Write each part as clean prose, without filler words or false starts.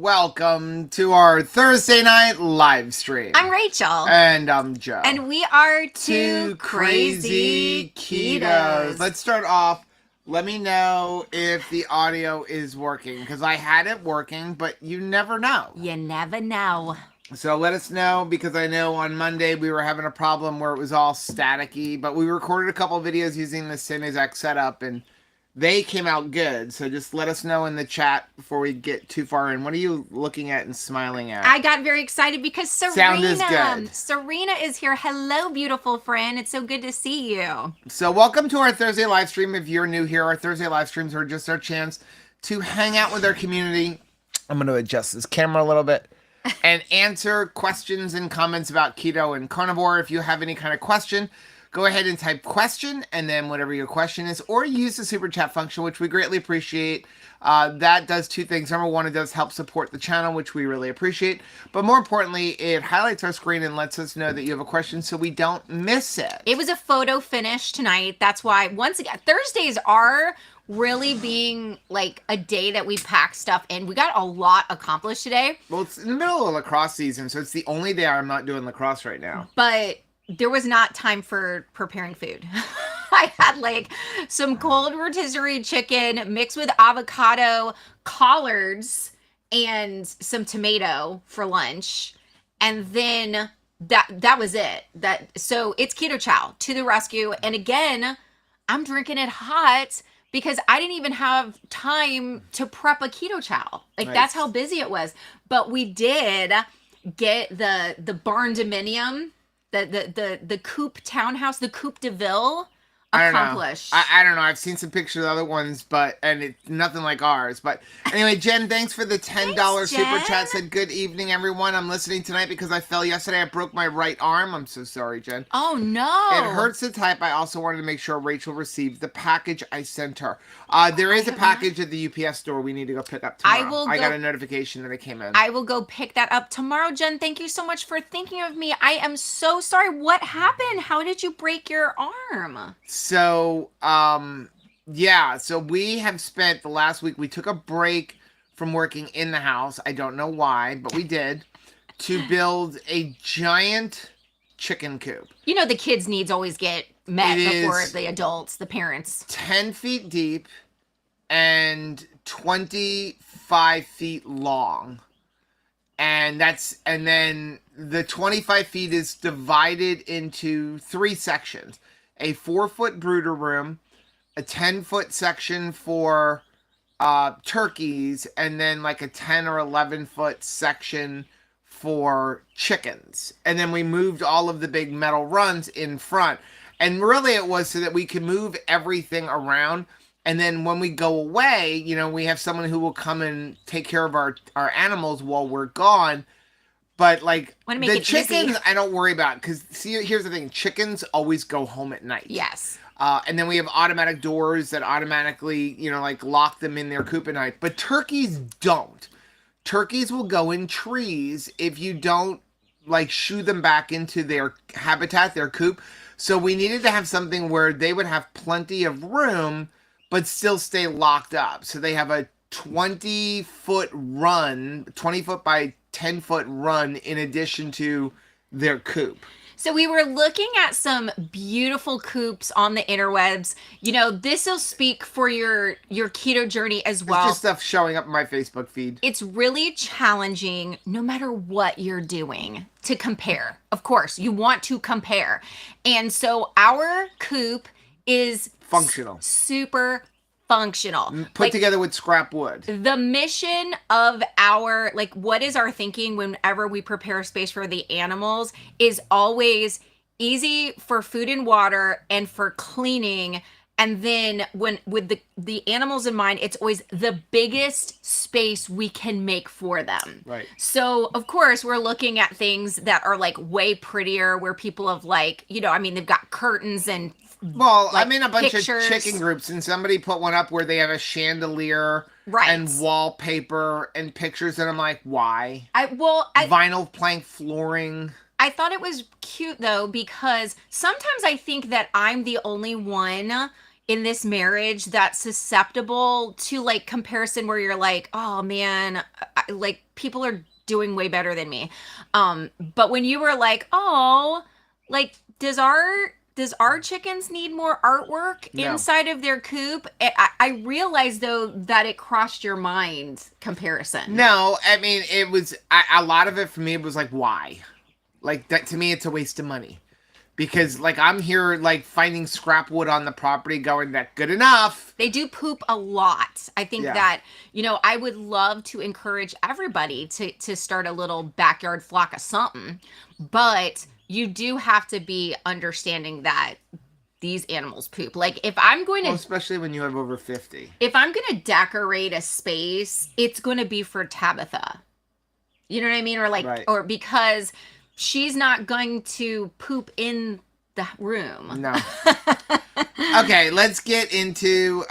welcome to our Thursday night live stream. I'm Rachel. And I'm Joe. And we are two crazy ketos. Let's start off. Let me know if the audio is working, because I had it working, but you never know. You never know. So let us know, because I know on Monday we were having a problem where it was all staticky, but we recorded a couple videos using the same exact setup, and they came out good. So just let us know in the chat before we get too far in. What are you looking at and smiling at? I got very excited because Sound is good. Serena is here. Hello, beautiful friend. It's so good to see you. So welcome to our Thursday live stream. If you're new here, our Thursday live streams are just our chance to hang out with our community. I'm going to adjust this camera a little bit and answer questions and comments about keto and carnivore. If you have any kind of question, go ahead and type question and then whatever your question is, or use the super chat function, which we greatly appreciate. That does two things. Number one, it does help support the channel, which we really appreciate. But more importantly, it highlights our screen and lets us know that you have a question so we don't miss it. It was a photo finish tonight. That's why, once again, Thursdays are really being like a day that we pack stuff in. We got a lot accomplished today. Well, it's in the middle of lacrosse season, so it's the only day I'm not doing lacrosse right now. But there was not time for preparing food. I had like some cold rotisserie chicken mixed with avocado, collards, and some tomato for lunch. And then that was it. So it's Keto Chow to the rescue. And again, I'm drinking it hot because I didn't even have time to prep a Keto Chow. Like, nice. That's how busy it was. But we did get the barn dominium, the Coupe townhouse, the Coupe de Ville accomplished. I don't know. I've seen some pictures of other ones, and it's nothing like ours. But anyway, Jen, thanks for the $10 super chat. Said, good evening, everyone. I'm listening tonight because I fell yesterday. I broke my right arm. I'm so sorry, Jen. Oh, no. It hurts to type. I also wanted to make sure Rachel received the package I sent her. There is a package at the UPS store we need to go pick up tomorrow. I got a notification that it came in. I will go pick that up tomorrow. Jen, thank you so much for thinking of me. I am so sorry. What happened? How did you break your arm? So, so we have spent the last week, we took a break from working in the house. I don't know why, but we did, to build a giant chicken coop. You know, the kids' needs always get met before the adults, the parents. 10 feet deep and 25 feet long. And then the 25 feet is divided into 3 sections. A 4-foot brooder room, a 10-foot section for turkeys, and then like a 10 or 11-foot section for chickens. And then we moved all of the big metal runs in front. And really it was so that we could move everything around. And then when we go away, you know, we have someone who will come and take care of our animals while we're gone. But like the chickens, I don't worry about, because see, here's the thing: chickens always go home at night. Yes. And then we have automatic doors that automatically, you know, like lock them in their coop at night. But turkeys don't. Turkeys will go in trees if you don't like shoo them back into their habitat, their coop. So we needed to have something where they would have plenty of room, but still stay locked up. So they have a 20-foot run, 20 foot by 10-foot run in addition to their coop. So we were looking at some beautiful coops on the interwebs. You know, this will speak for your keto journey as well. It's just stuff showing up in my Facebook feed. It's really challenging, no matter what you're doing, to compare. Of course, you want to compare. And so our coop is functional. Super functional. Put together with scrap wood. The mission of our, like, what is our thinking whenever we prepare space for the animals is always easy for food and water and for cleaning. And then when with the animals in mind, it's always the biggest space we can make for them. Right. So, of course, we're looking at things that are like way prettier, where people have like, you know, I mean, they've got curtains and I'm in a bunch of chicken groups, and somebody put one up where they have a chandelier and wallpaper and pictures, and I'm like, why? Vinyl plank flooring. I thought it was cute, though, because sometimes I think that I'm the only one in this marriage that's susceptible to like comparison where you're like, oh man, like people are doing way better than me. But when you were like, oh, like does our chickens need more artwork No. inside of their coop? I realized though that it crossed your mind comparison. No, I mean, it was, a lot of it for me was like, why? Like, that to me, it's a waste of money. Because, like, I'm here, like, finding scrap wood on the property going, that good enough. They do poop a lot. I think Yeah. that, I would love to encourage everybody to start a little backyard flock of something. But you do have to be understanding that these animals poop. Like, if I'm going to... Well, especially when you have over 50. If I'm going to decorate a space, it's going to be for Tabitha. You know what I mean? Or, like, Right. or because... she's not going to poop in the room. No. Okay, let's get into,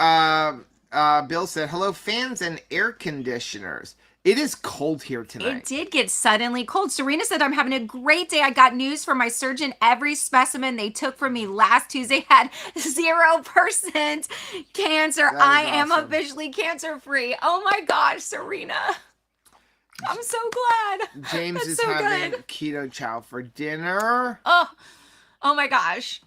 Bill said, hello, fans and air conditioners. It is cold here tonight. It did get suddenly cold. Serena said, I'm having a great day. I got news from my surgeon. Every specimen they took from me last Tuesday had 0% cancer. I am awesome. officially cancer-free. Oh my gosh, Serena. I'm so glad. James That's is so having good. keto chow for dinner. Oh my gosh.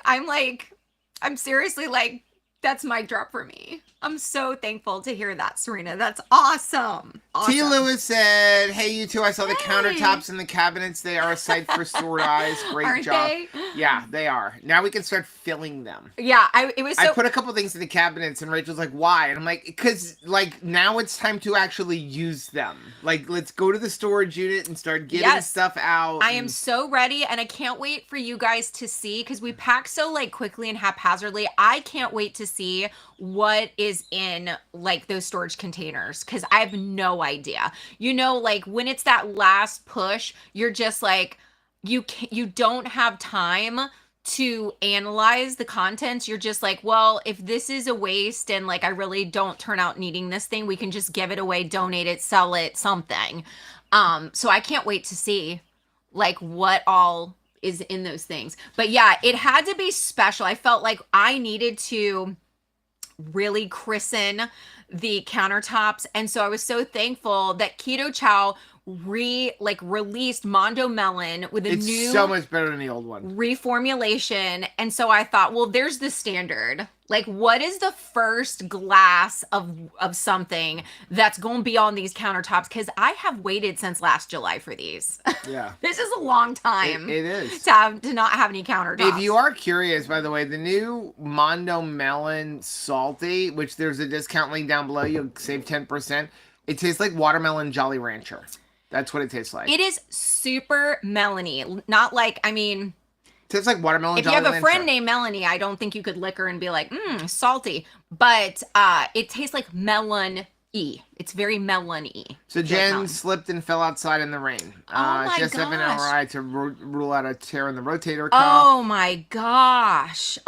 I'm seriously like, that's mic drop for me. I'm so thankful to hear that, Serena. That's awesome. T. Awesome. Lewis said, hey, you two, I saw the Hey. countertops and the cabinets. They are a sight for stored eyes. Great Aren't job. they? Yeah, they are. Now we can start filling them. Yeah, it was so... I put a couple things in the cabinets, and Rachel's like, why? And I'm like, because, like, now it's time to actually use them. Like, let's go to the storage unit and start getting Yes. stuff out. I am so ready, and I can't wait for you guys to see, because we pack so, like, quickly and haphazardly. I can't wait to see what is in, like, those storage containers, because I have no idea. Like, when it's that last push, you're just like, you don't have time to analyze the contents. You're just like, well, if this is a waste and, like, I really don't turn out needing this thing, we can just give it away, donate it, sell it, something. So I can't wait to see, like, what all is in those things. But yeah, it had to be special. I felt like I needed to really christen the countertops. And so I was so thankful that Keto Chow released Mondo Melon with a it's new so much better than the old one. reformulation. And so I thought, well, there's the standard. Like, what is the first glass of something that's going to be on these countertops? Because I have waited since last July for these. Yeah. This is a long time. It is. To not have any countertops. If you are curious, by the way, the new Mondo Melon Salty, which there's a discount link down below, you'll save 10%. It tastes like watermelon Jolly Rancher. That's what it tastes like. It is super melony. Not like, I mean... It tastes like watermelon If you Jolly have a Rancher. friend named Melanie, I don't think you could lick her and be like, salty. But it tastes like melon-y. It's very melon-y. So Jen slipped and fell outside in the rain. my She has to have an gosh. MRI to rule out a tear in the rotator cuff. Oh my gosh.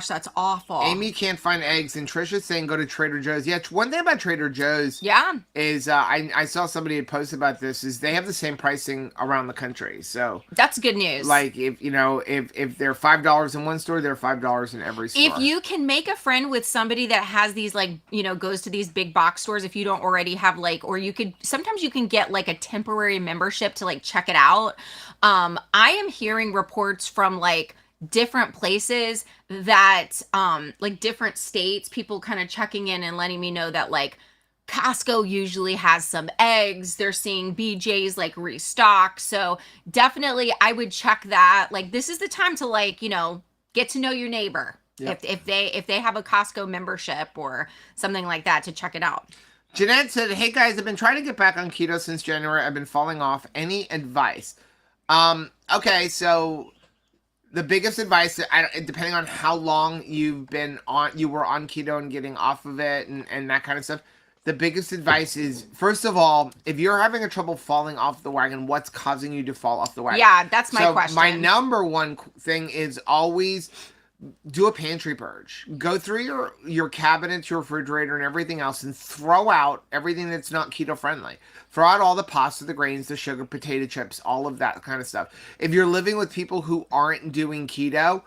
That's awful. Amy can't find eggs, and Trisha's saying go to Trader Joe's. Yeah, one thing about Trader Joe's Yeah. is I saw somebody had posted about this, is they have the same pricing around the country. So That's good news. like if they're $5 in one store, they're $5 in every store. If you can make a friend with somebody that has these, like, goes to these big box stores, if you don't already have, like, or sometimes you can get like a temporary membership to, like, check it out. I am hearing reports from, like, different places that, like, different states, people kind of checking in and letting me know that, like, Costco usually has some eggs. They're seeing BJ's, like, restock. So definitely I would check that. Like, this is the time to, like, get to know your neighbor. Yep. If they have a Costco membership or something like that, to check it out. Jeanette said, hey guys, I've been trying to get back on keto since January. I've been falling off. Any advice? Okay, so the biggest advice, depending on how long you were on keto and getting off of it and that kind of stuff, the biggest advice is, first of all, if you're having a trouble falling off the wagon, what's causing you to fall off the wagon? Yeah, that's my question. My number one thing is always do a pantry purge. Go through your cabinets, your refrigerator, and everything else, and throw out everything that's not keto friendly. Throw out all the pasta, the grains, the sugar, potato chips, all of that kind of stuff. If you're living with people who aren't doing keto,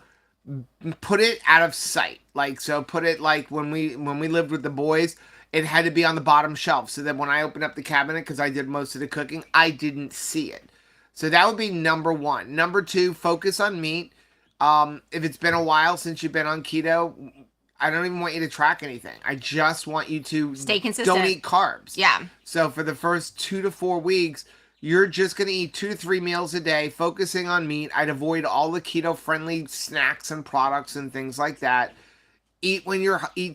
put it out of sight. Like, so put it like when we lived with the boys, it had to be on the bottom shelf so that when I opened up the cabinet, because I did most of the cooking, I didn't see it. So that would be number one. Number two, focus on meat. If it's been a while since you've been on keto, I don't even want you to track anything. I just want you to Stay consistent. don't eat carbs. Yeah. So for the first 2 to 4 weeks, you're just going to eat 2 to 3 meals a day, focusing on meat. I'd avoid all the keto-friendly snacks and products and things like that. Eat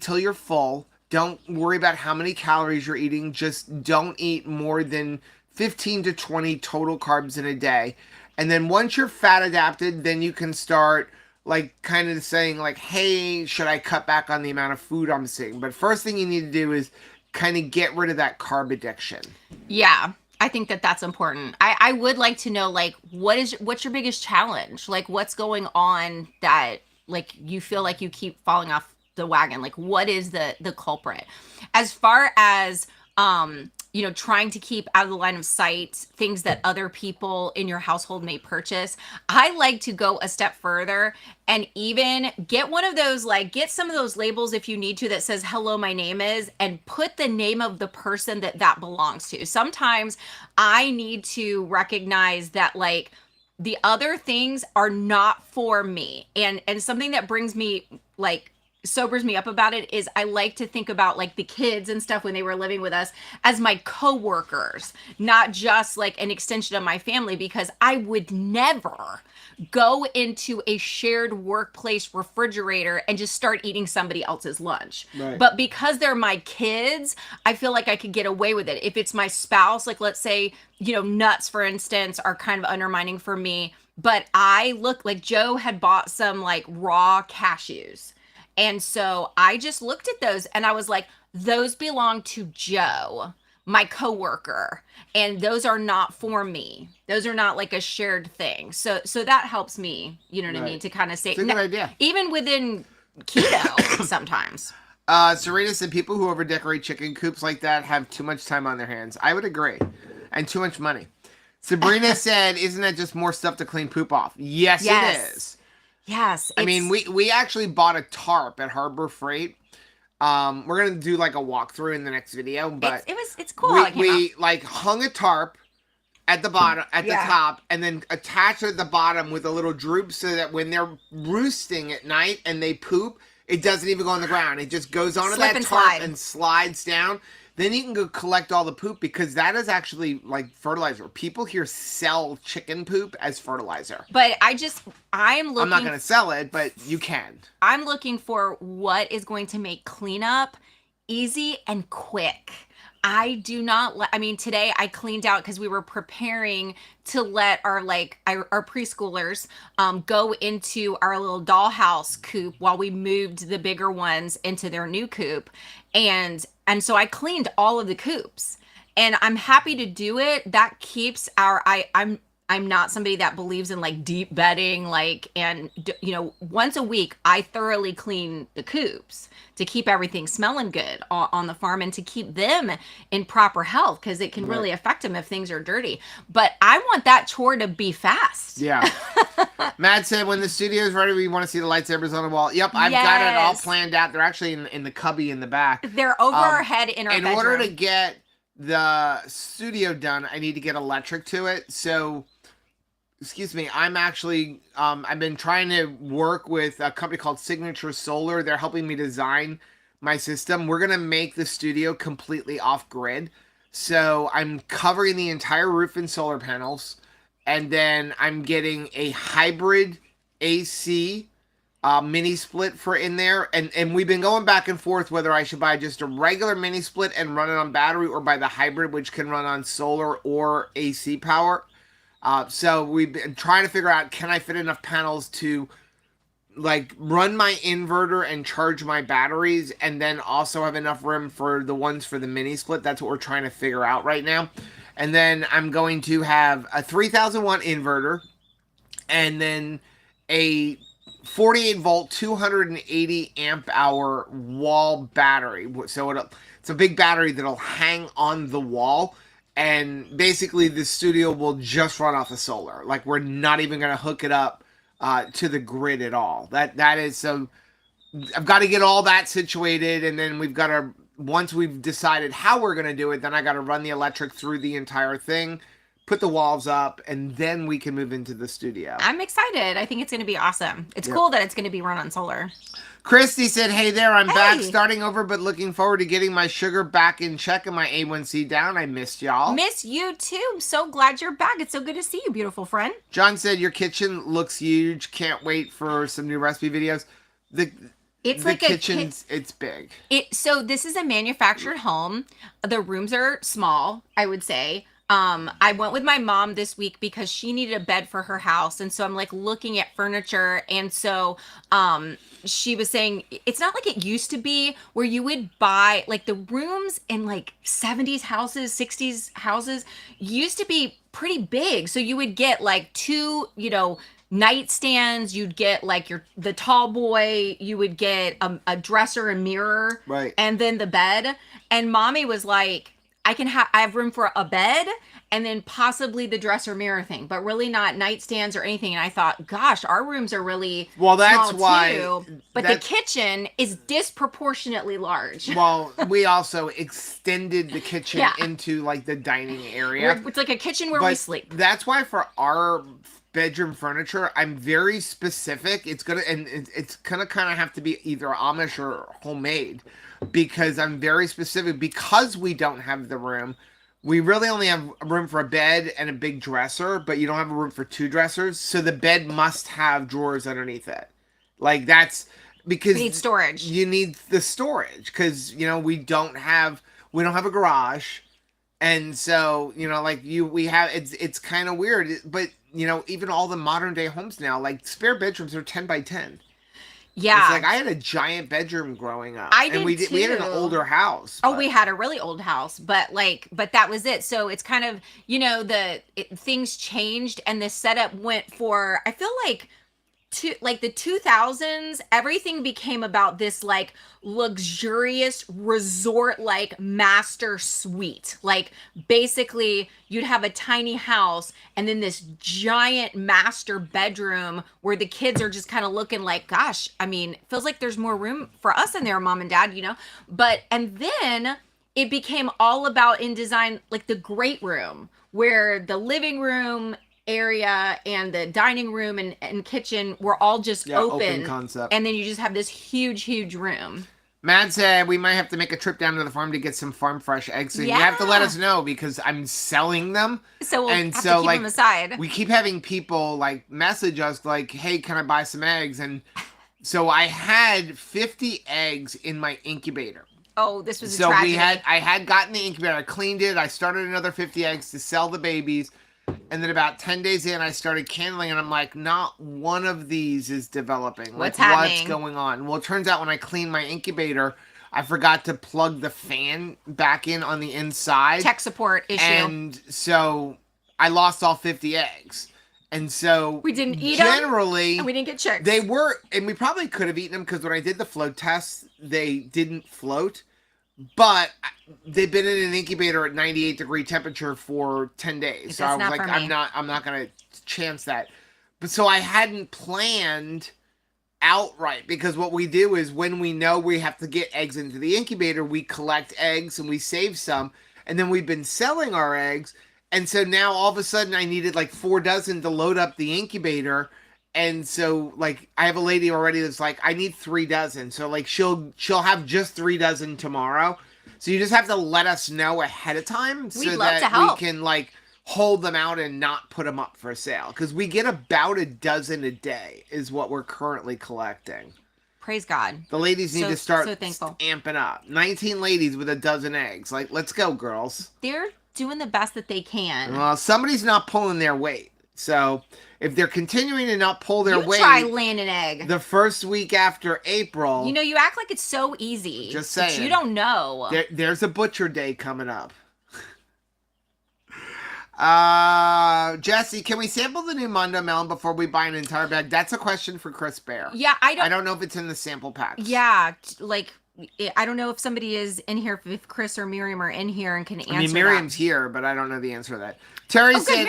till you're full. Don't worry about how many calories you're eating. Just don't eat more than 15 to 20 total carbs in a day. And then once you're fat adapted, then you can start like kind of saying like, hey, should I cut back on the amount of food I'm seeing? But first thing you need to do is kind of get rid of that carb addiction. Yeah. I think that that's important. I would like to know, like, what's your biggest challenge? Like, what's going on that, like, you feel like you keep falling off the wagon? Like, what is the culprit? As far as, trying to keep out of the line of sight things that other people in your household may purchase, I like to go a step further and even get one of those, like, get some of those labels if you need to that says, hello, my name is, and put the name of the person that belongs to. Sometimes I need to recognize that, like, the other things are not for me. And something that brings me, like, sobers me up about it is I like to think about, like, the kids and stuff when they were living with us as my coworkers, not just like an extension of my family, because I would never go into a shared workplace refrigerator and just start eating somebody else's lunch. Right. But because they're my kids, I feel like I could get away with it. If it's my spouse, like, let's say, nuts, for instance, are kind of undermining for me, but I look like Joe had bought some, like, raw cashews. And so I just looked at those and I was like, those belong to Joe, my coworker, and those are not for me. Those are not like a shared thing. So that helps me, you know what I mean, to kind of say, it's a good idea. Even within keto sometimes. Serena said people who overdecorate chicken coops like that have too much time on their hands. I would agree. And too much money. Sabrina said, isn't that just more stuff to clean poop off? Yes. It is. Yes. I mean, we actually bought a tarp at Harbor Freight. We're gonna do like a walkthrough in the next video, but it's cool. We like hung a tarp at the bottom, at the top, and then attached it at the bottom with a little droop so that when they're roosting at night and they poop, it doesn't even go on the ground. It just goes onto that tarp and slides down. Then you can go collect all the poop, because that is actually like fertilizer. People here sell chicken poop as fertilizer. But I'm looking... I'm not going to sell it, but you can. I'm looking for what is going to make cleanup easy and quick. I do not I mean, today I cleaned out because we were preparing to let our preschoolers go into our little dollhouse coop while we moved the bigger ones into their new coop. And so I cleaned all of the coops, and I'm happy to do it. That keeps I'm not somebody that believes in like deep bedding, once a week I thoroughly clean the coops to keep everything smelling good on the farm and to keep them in proper health, because it can really affect them if things are dirty. But I want that chore to be fast. Yeah. Matt said, when the studio is ready, we want to see the lightsabers on the wall. Yep, I've got it all planned out. They're actually in the cubby in the back. They're over our head in our bedroom. In order to get the studio done, I need to get electric to it. So... excuse me, I'm actually, I've been trying to work with a company called Signature Solar. They're helping me design my system. We're going to make the studio completely off-grid. So I'm covering the entire roof in solar panels. And then I'm getting a hybrid AC mini split for in there. And we've been going back and forth whether I should buy just a regular mini split and run it on battery, or buy the hybrid, which can run on solar or AC power. So we've been trying to figure out, can I fit enough panels to like run my inverter and charge my batteries, and then also have enough room for the ones for the mini split. That's what we're trying to figure out right now. And then I'm going to have a 3000 watt inverter, and then a 48 volt, 280 amp hour wall battery. So it's a big battery that'll hang on the wall. And basically the studio will just run off of solar. Like, we're not even going to hook it up to the grid at all. That is so. I've got to get all that situated, and then we've got to, once we've decided how we're going to do it, then I got to run the electric through the entire thing, put the walls up, and then we can move into the studio. I'm excited. I think it's going to be awesome. It's Yep. cool that it's going to be run on solar. Christy said, hey there, I'm back, Hey. starting over, but looking forward to getting my sugar back in check and my A1C down. I missed y'all. Miss you too. I'm so glad you're back. It's so good to see you, beautiful friend. John said, your kitchen looks huge. Can't wait for some new recipe videos. It's the like kitchen's, it's big. So this is a manufactured home. The rooms are small, I would say. I went with my mom this week because she needed a bed for her house. And so I'm like looking at furniture. And so, she was saying it's not like it used to be where you would buy like the rooms in like 70s houses, 60s houses used to be pretty big. So you would get like two, nightstands, you'd get like the tall boy, you would get a dresser and mirror, Right. and then the bed. And mommy was like, I have room for a bed and then possibly the dresser mirror thing, but really not nightstands or anything. And I thought, gosh, our rooms are really Well, that's small why. too. But the kitchen is disproportionately large. Well, we also extended the kitchen Yeah. into like the dining area. It's like a kitchen where we sleep. That's why for our bedroom furniture, I'm very specific. It's gonna kind of have to be either Amish or homemade, because I'm very specific. Because we don't have the room, we really only have room for a bed and a big dresser, but you don't have a room for two dressers. So the bed must have drawers underneath it. Like that's because We need storage. You need the storage because we don't have a garage. And so, we have, it's kind of weird, but even all the modern day homes now, like spare bedrooms are 10 by 10. Yeah. It's like I had a giant bedroom growing up. I did and we had an too. older house. Oh, we had a really old house, but that was it. So it's kind of, things changed and the setup went for, I feel like the 2000s, everything became about this like luxurious resort, like master suite. Like basically you'd have a tiny house and then this giant master bedroom where the kids are just kind of looking like, gosh, I mean, it feels like there's more room for us in there, mom and dad, and then it became all about in design, like the great room where the living room area and the dining room and kitchen were all just open concept. And then you just have this huge room. Matt said we might have to make a trip down to the farm to get some farm fresh eggs. So you have to let us know because I'm selling them. So we'll have to keep them aside. We keep having people like message us like, hey, can I buy some eggs? And so I had 50 eggs in my incubator. Oh, this was a tragedy. I had gotten the incubator, I cleaned it, I started another 50 eggs to sell the babies. And then about 10 days in, I started candling, and I'm like, not one of these is developing. What's happening? What's going on? Well, it turns out when I cleaned my incubator, I forgot to plug the fan back in on the inside. Tech support issue. And so I lost all 50 eggs. And so we didn't eat them. Generally, and we didn't get chicks. They were, and we probably could have eaten them because when I did the float test, they didn't float. But they've been in an incubator at 98-degree temperature for 10 days. So I was like, I'm not going to chance that. But so I hadn't planned outright because what we do is when we know we have to get eggs into the incubator, we collect eggs and we save some. And then we've been selling our eggs. And so now all of a sudden I needed like 4 dozen to load up the incubator. And so, like, I have a lady already that's like, I need 3 dozen. So, like, she'll have just 3 dozen tomorrow. So you just have to let us know ahead of time so that we can, like, hold them out and not put them up for sale. Because we get about a dozen a day is what we're currently collecting. Praise God. The ladies need to start amping up. 19 ladies with a dozen eggs. Like, let's go, girls. They're doing the best that they can. Well, somebody's not pulling their weight. So if they're continuing to not pull their weight, try laying an egg. The first week after April. You act like it's so easy. Just saying. But you don't know. There's a butcher day coming up. Jesse, can we sample the new Mondo melon before we buy an entire bag? That's a question for Chris Bear. Yeah, I don't know if it's in the sample packs. Yeah, like I don't know if somebody is in here, if Chris or Miriam are in here and can answer. Miriam's here, but I don't know the answer to that. Terry said,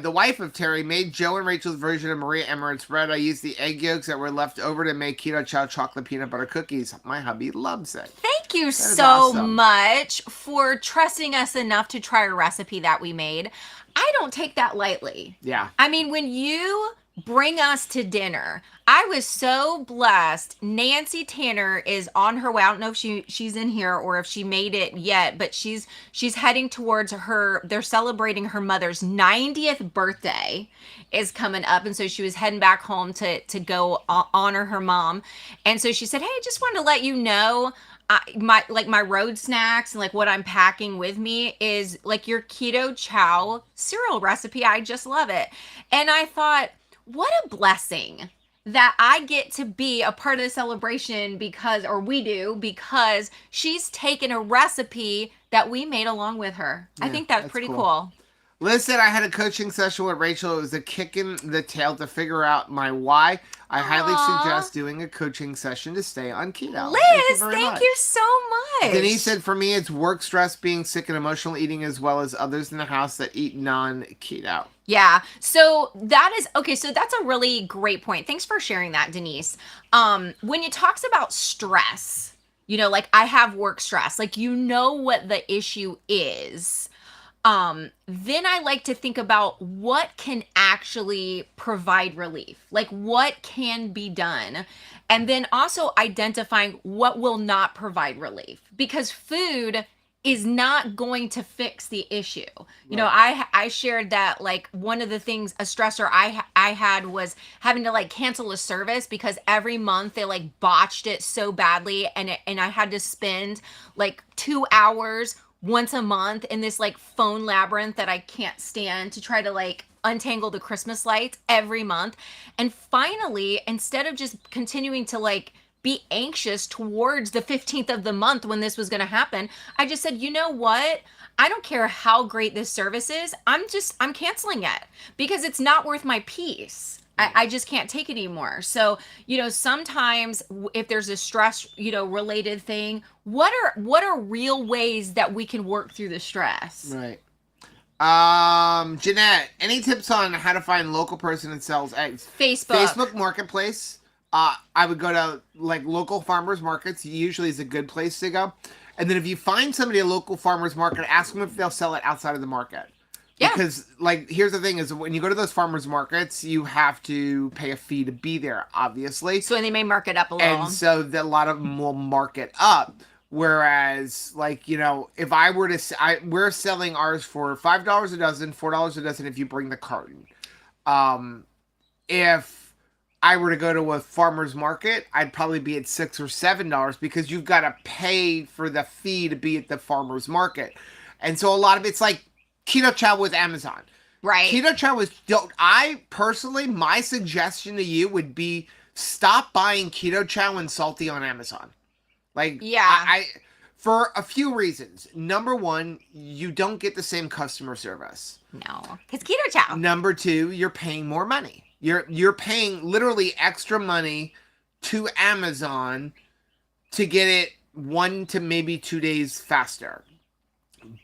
the wife of Terry, made Joe and Rachel's version of Maria Emirett's bread. I used the egg yolks that were left over to make keto chow chocolate peanut butter cookies. My hubby loves it. Thank you That is so awesome. much for trusting us enough to try a recipe that we made. I don't take that lightly. Yeah. I mean, when you bring us to dinner, I was so blessed. Nancy Tanner is on her way. I don't know if she's in here or if she made it yet, but she's heading towards her. They're celebrating her mother's 90th birthday is coming up, and so she was heading back home to go honor her mom. And so she said, "Hey, just wanted to let you know my road snacks and like what I'm packing with me is like your keto chow cereal recipe. I just love it." And I thought, what a blessing that I get to be a part of the celebration because she's taken a recipe that we made along with her. I think that's pretty cool. Liz said, I had a coaching session with Rachel. It was a kick in the tail to figure out my why. I highly suggest doing a coaching session to stay on keto. Liz, thank you so much. Denise said, for me, it's work stress, being sick, and emotional eating, as well as others in the house that eat non-keto. Yeah. So that is okay. So that's a really great point. Thanks for sharing that, Denise. When it talks about stress, like I have work stress, like what the issue is. Then I like to think about what can actually provide relief, like what can be done. And then also identifying what will not provide relief, because food is not going to fix the issue. I shared that like one of the things, a stressor I had was having to like cancel a service because every month they like botched it so badly, and I had to spend like 2 hours once a month in this like phone labyrinth that I can't stand to try to like untangle the Christmas lights every month. And finally, instead of just continuing to like be anxious towards the 15th of the month when this was going to happen, I just said, you know what? I don't care how great this service is. I'm canceling it because it's not worth my peace. I just can't take it anymore. So, sometimes if there's a stress, related thing, what are real ways that we can work through the stress? Right. Jeanette, any tips on how to find local person that sells eggs? Facebook Marketplace. I would go to like local farmers markets. Usually is a good place to go. And then if you find somebody at a local farmers market, ask them if they'll sell it outside of the market. Yeah. Because, like, here's the thing is when you go to those farmers markets, you have to pay a fee to be there, obviously. So they may mark it up a little. And so a lot of them will mark it up. Whereas, like, if I were to... we're selling ours for $5 a dozen, $4 a dozen if you bring the carton. If I were to go to a farmer's market, I'd probably be at $6 or $7 because you've got to pay for the fee to be at the farmer's market. And so a lot of it's like Keto Chow with Amazon. Right. Keto Chow is... I personally, my suggestion to you would be stop buying Keto Chow and Salty on Amazon. Like, yeah. For a few reasons. Number one, you don't get the same customer service. No, because Keto Chow. Number two, you're paying more money. You're paying literally extra money to Amazon to get it 1 to maybe 2 days faster.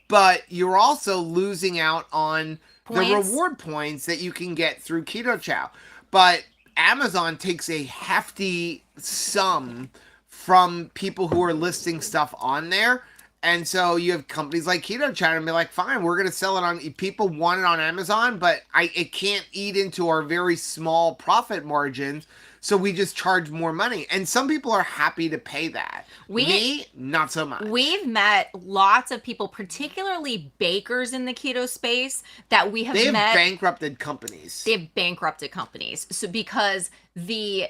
But you're also losing out on the reward points that you can get through Keto Chow. But Amazon takes a hefty sum from people who are listing stuff on there. And so you have companies like Keto Chow and be like, fine, we're going to sell it on... People want it on Amazon, but it can't eat into our very small profit margins. So we just charge more money. And some people are happy to pay that. Me, not so much. We've met lots of people, particularly bakers in the keto space, that we have met. They have bankrupted companies. So because they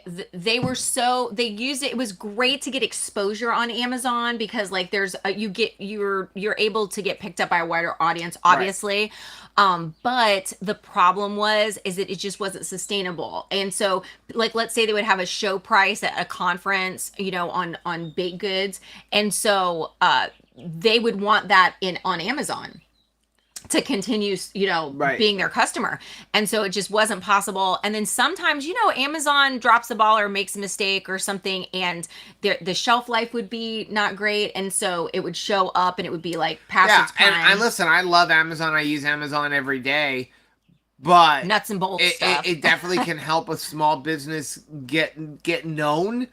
used it. It was great to get exposure on Amazon because like you're able to get picked up by a wider audience, obviously. Right. But the problem is that it just wasn't sustainable. And so like, let's say they would have a show price at a conference, on baked goods. And so, they would want that on Amazon to continue, right, being their customer. And so it just wasn't possible. And then sometimes, Amazon drops the ball or makes a mistake or something, and the shelf life would be not great. And so it would show up and it would be like past its prime. And listen, I love Amazon. I use Amazon every day. but nuts and bolts stuff. it definitely can help a small business get known,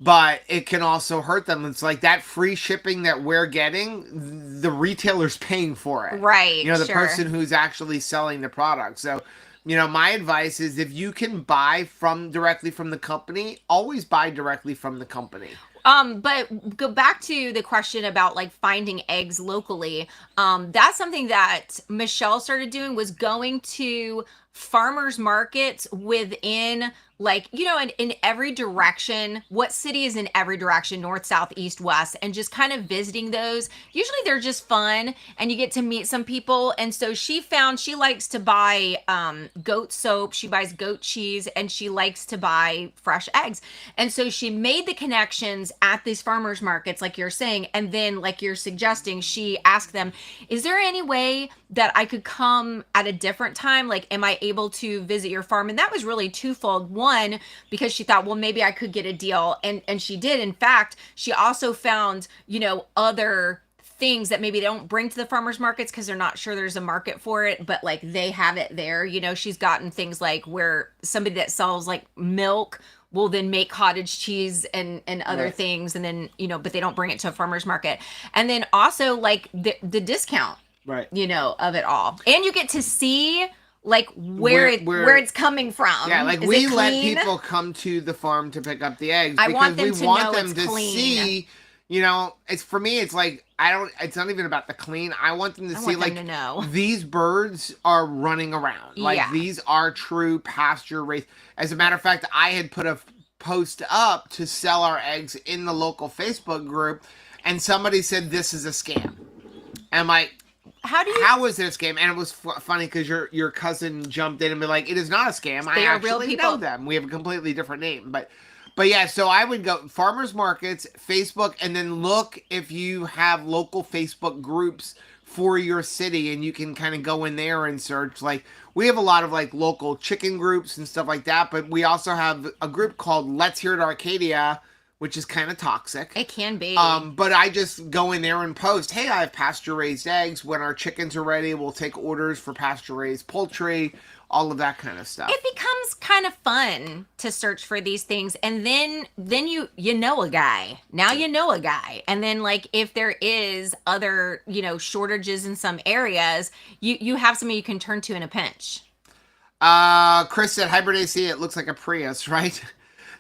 but it can also hurt them. It's like that free shipping that we're getting, the retailer's paying for it. Right, You know, the sure. person who's actually selling the product. So, you know, my advice is if you can buy from directly from the company, always buy directly from the company. But go back to the question about like finding eggs locally. That's something that Michelle started doing, was going to farmers markets within, like, you know, in every direction. What city is in every direction, north, south, east, west, and just kind of visiting those. Usually they're just fun and you get to meet some people. And so she found she likes to buy goat soap, she buys goat cheese, and she likes to buy fresh eggs. And so she made the connections at these farmers markets, like you're saying. And then, like you're suggesting, she asked them, is there any way that I could come at a different time? Like, am I able to visit your farm? And that was really twofold. One, because she thought, well, maybe I could get a deal. And she did. In fact, she also found, you know, other things that maybe they don't bring to the farmers markets because they're not sure there's a market for it, but like they have it there. You know, she's gotten things like where somebody that sells like milk will then make cottage cheese and other Right. things, and then, you know, but they don't bring it to a farmer's market. And then also like the discount, Right. you know, of it all. And you get to see like where it's coming from. Yeah, like Is we it let clean? people come to the farm to pick up the eggs I because want them we to want know them it's to clean. see, you know, it's for me it's like it's not even about the clean. I want them to I see want them like to know. these birds are running around. Like Yeah. these are true pasture raised. As a matter of fact, I had put a post up to sell our eggs in the local Facebook group and somebody said this is a scam. And I'm like, how is it a scam? And it was funny because your cousin jumped in and be like, it is not a scam. They I are real actually people. know them. We have a completely different name. But yeah, so I would go farmers markets, Facebook, and then look if you have local Facebook groups for your city, and you can kind of go in there and search. Like we have a lot of like local chicken groups and stuff like that, but we also have a group called Let's Hear It Arcadia, which is kind of toxic. It can be. But I just go in there and post, hey, I have pasture raised eggs. When our chickens are ready, we'll take orders for pasture raised poultry, all of that kind of stuff. It becomes kind of fun to search for these things, and then you know a guy. Now you know a guy. And then like if there is other, you know, shortages in some areas, you have somebody you can turn to in a pinch. Chris said hybrid AC, it looks like a Prius, right?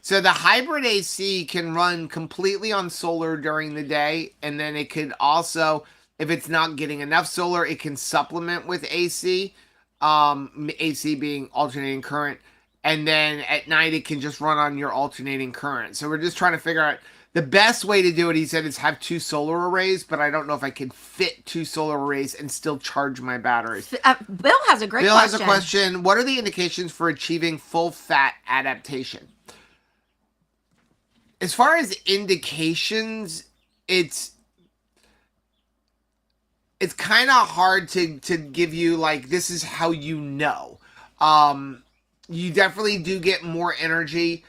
So the hybrid AC can run completely on solar during the day, and then it could also, if it's not getting enough solar, it can supplement with AC. AC being alternating current, and then at night it can just run on your alternating current. So we're just trying to figure out the best way to do it. He said is have 2 solar arrays, but I don't know if I can fit 2 solar arrays and still charge my batteries. Bill has a great Bill question. has a question. What are the indications for achieving full fat adaptation? As far as indications, it's kind of hard to give you like this is how you know. You definitely do get more energy.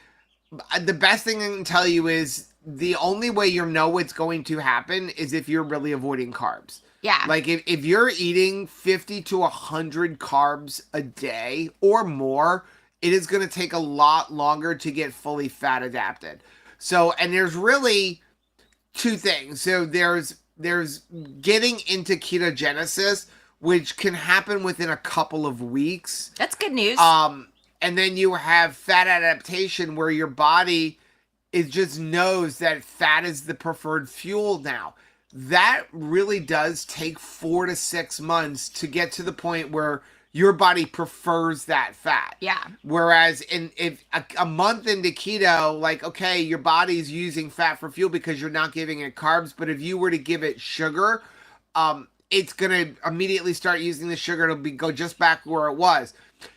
The best thing I can tell you is the only way you know it's going to happen is if you're really avoiding carbs. Yeah. Like if you're eating 50 to 100 carbs a day or more, it is going to take a lot longer to get fully fat adapted. So, and there's really 2 things. So there's getting into ketogenesis, which can happen within a couple of weeks. That's good news. And then you have fat adaptation where your body just knows that fat is the preferred fuel now. That really does take 4 to 6 months to get to the point where your body prefers that fat. Yeah. Whereas if a month into keto, like, okay, your body's using fat for fuel because you're not giving it carbs. But if you were to give it sugar, it's going to immediately start using the sugar. It'll go just back where it was.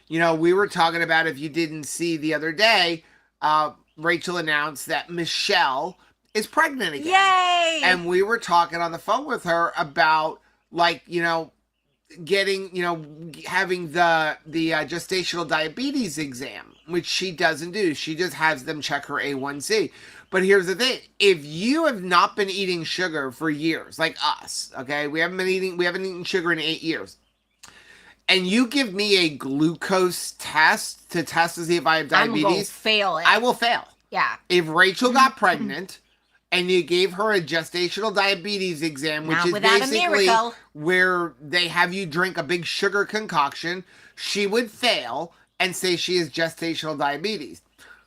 You know, we were talking about, if you didn't see the other day, Rachel announced that Michelle is pregnant again. Yay! And we were talking on the phone with her about, like, you know, getting, you know, having the gestational diabetes exam, which she doesn't do. She just has them check her A1C. But here's the thing. If you have not been eating sugar for years, like us, okay, we haven't eaten sugar in 8 years. and you give me a glucose test to test to see if I have I'm gonna diabetes, fail it. I will fail. Yeah. If Rachel got pregnant and you gave her a gestational diabetes exam, which Not is without a basically miracle. where they have you drink a big sugar concoction, she would fail and say she has gestational diabetes.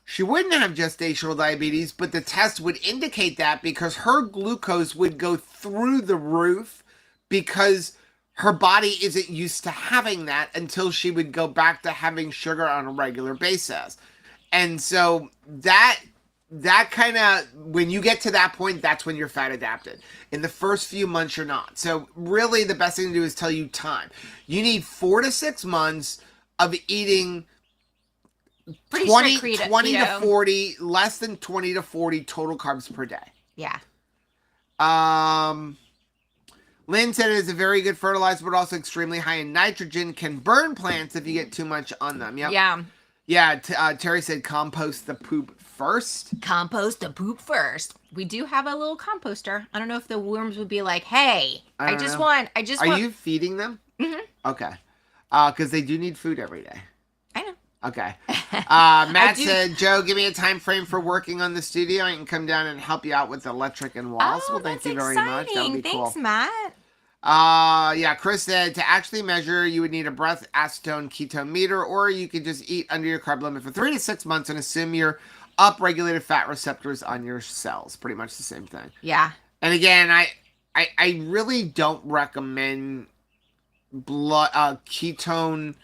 She wouldn't have gestational diabetes, but the test would indicate that because her glucose would go through the roof because her body isn't used to having that until she would go back to having sugar on a regular basis. And so that kind of, when you get to that point, that's when you're fat adapted. In the first few months, you're not. So really the best thing to do is tell you time. You need 4 to 6 months of eating Pretty 20, strict 20 to keto. 40, less than 20 to 40 total carbs per day. Yeah. Lynn said it is a very good fertilizer, but also extremely high in nitrogen. Can burn plants if you get too much on them. Yep. Yeah. Yeah. Terry said compost the poop first. Compost the poop first. We do have a little composter. I don't know if the worms would be like, "Hey, I just know. want." Are you feeding them? Mm-hmm. Okay. Because they do need food every day. I know. Okay. Matt said, Joe, give me a time frame for working on the studio. I can come down and help you out with the electric and walls. Oh, Well, thank that's you very much. That would be Thanks, cool. Matt. Yeah, Chris said to actually measure, you would need a breath acetone ketone meter, or you could just eat under your carb limit for 3 to 6 months and assume you're upregulated fat receptors on your cells. Pretty much the same thing. Yeah. And again, I really don't recommend ketone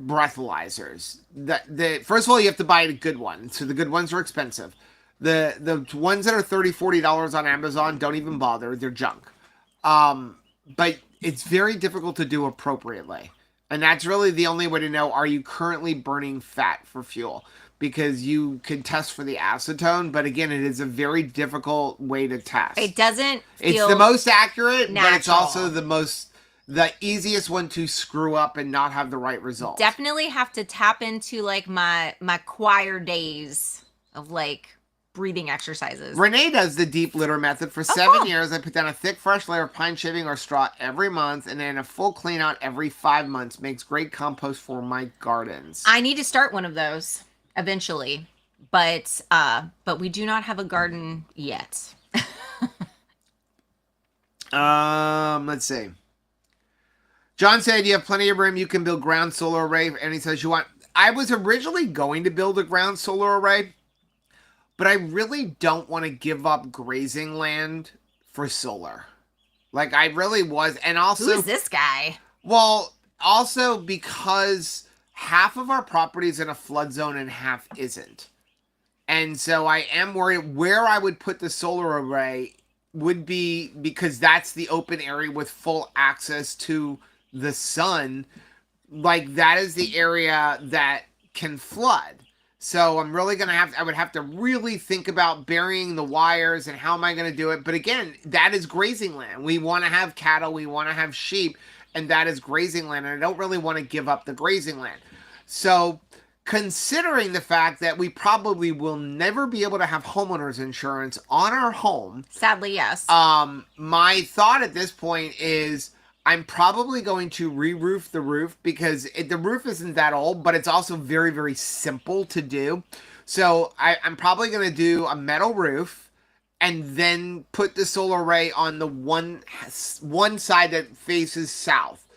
breathalyzers. The first of all, you have to buy a good one. So the good ones are expensive. The ones that are $30-$40 on Amazon, don't even bother. They're junk. But it's very difficult to do appropriately. And that's really the only way to know, are you currently burning fat for fuel? Because you can test for the acetone, but again, it is a very difficult way to test. It doesn't feel It's the most accurate, natural. but it's also the easiest one to screw up and not have the right result. Definitely have to tap into like my choir days of like breathing exercises. Renee does the deep litter method for 7 years. I put down a thick, fresh layer of pine shaving or straw every month, and then a full clean out every 5 months. Makes great compost for my gardens. I need to start one of those eventually, but we do not have a garden yet. Let's see. John said you have plenty of room. You can build ground solar array, and he says you want. I was originally going to build a ground solar array, but I really don't want to give up grazing land for solar. Like, I really was. And also, who's this guy? Well, also because half of our property is in a flood zone and half isn't. And so I am worried where I would put the solar array would be, because that's the open area with full access to the sun. Like, that is the area that can flood. So I'm really going to I would have to really think about burying the wires and how am I going to do it. But again, that is grazing land. We want to have cattle, we want to have sheep, and that is grazing land. And I don't really want to give up the grazing land. So considering the fact that we probably will never be able to have homeowners insurance on our home. Sadly, yes. My thought at this point is I'm probably going to re-roof the roof because the roof isn't that old, but it's also very, very simple to do. So I'm probably going to do a metal roof and then put the solar array on the one side that faces south.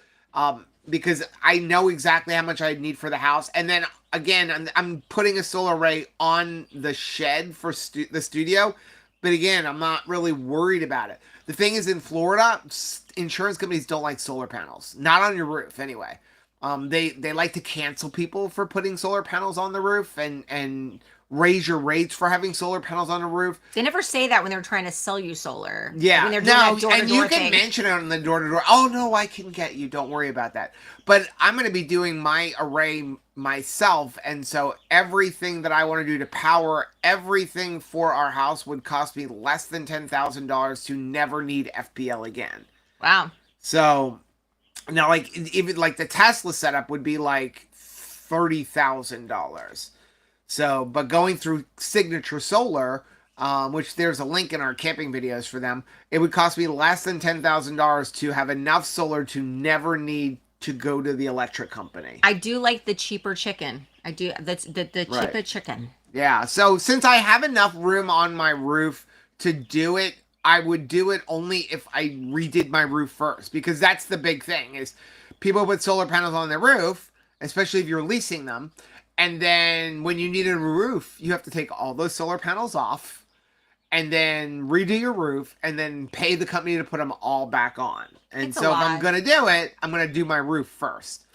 Because I know exactly how much I need for the house. And then again, I'm putting a solar array on the shed for the studio. But again, I'm not really worried about it. The thing is, in Florida, insurance companies don't like solar panels. Not on your roof, anyway. They like to cancel people for putting solar panels on the roof and raise your rates for having solar panels on the roof. They never say that when they're trying to sell you solar. Yeah, when they're doing that door-to-door and you can thing. mention it on the door-to-door. Oh, no, I can get you. Don't worry about that. But I'm going to be doing my array myself, and so everything that I want to do to power everything for our house would cost me less than $10,000 to never need FPL again. Wow. So now, like, even like the Tesla setup would be like $30,000. So, but going through Signature Solar, which there's a link in our camping videos for them, it would cost me less than $10,000 to have enough solar to never need to go to the electric company. I do like the cheaper chicken. I do. That's the Right. cheaper chicken. Yeah. So since I have enough room on my roof to do it, I would do it only if I redid my roof first, because that's the big thing is people put solar panels on their roof, especially if you're leasing them. And then when you need a roof, you have to take all those solar panels off and then redo your roof and then pay the company to put them all back on. And It's a so if I'm lot. going to do it, I'm going to do my roof first.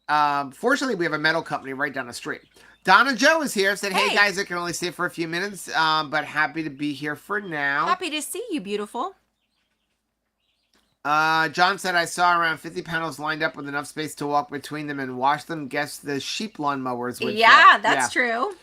Fortunately, we have a metal company right down the street. Donna Joe is here. Said, hey, Hey. guys, I can only stay for a few minutes, but happy to be here for now. Happy to see you, beautiful. John said, I saw around 50 panels lined up with enough space to walk between them and wash them. Guess the sheep lawn mowers would Yeah, fit. that's true.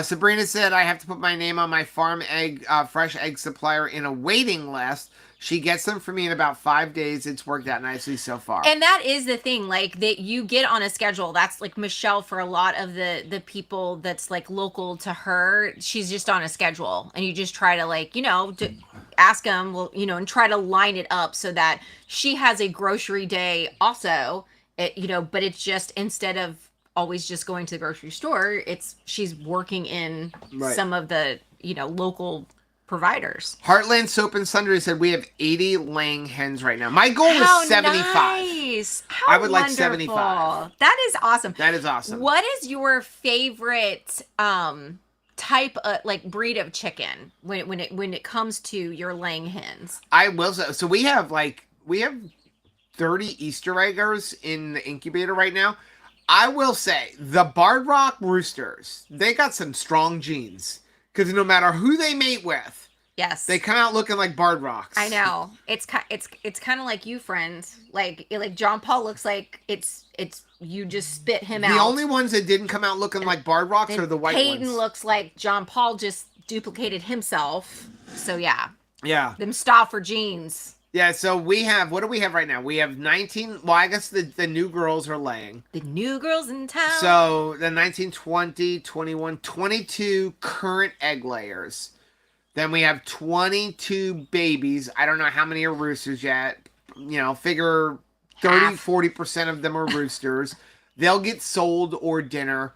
Sabrina said, I have to put my name on my farm egg, fresh egg supplier in a waiting list. She gets them for me in about 5 days. It's worked out nicely so far. And that is the thing, like that you get on a schedule. That's like Michelle for a lot of the people that's like local to her. She's just on a schedule, and you just try to like, to ask them, well, and try to line it up so that she has a grocery day also. But it's just instead of always just going to the grocery store, she's working in some of the local providers. Heartland Soap and Sundry said we have 80 laying hens right now. My goal is 75. Nice. How I would like wonderful. 75. That is awesome. That is awesome. What is your favorite type of like breed of chicken when it comes to your laying hens? I will say, so we have 30 Easter eggers in the incubator right now. I will say the Barred Rock roosters, they got some strong genes. Because no matter who they mate with, yes, they come out looking like Barred Rocks. I know. It's kind of like you, friends. Like John Paul looks like it's you just spit him out. The only ones that didn't come out looking like Barred Rocks are the white ones. Peyton looks like John Paul just duplicated himself. So yeah. Yeah. Them Stauffer genes. Yeah, so we have, what do we have right now? We have 19, well, I guess the new girls are laying. The new girls in town. So the 19, 20, 21, 22 current egg layers. Then we have 22 babies. I don't know how many are roosters yet. Figure 30, 40% of them are roosters. They'll get sold or dinner.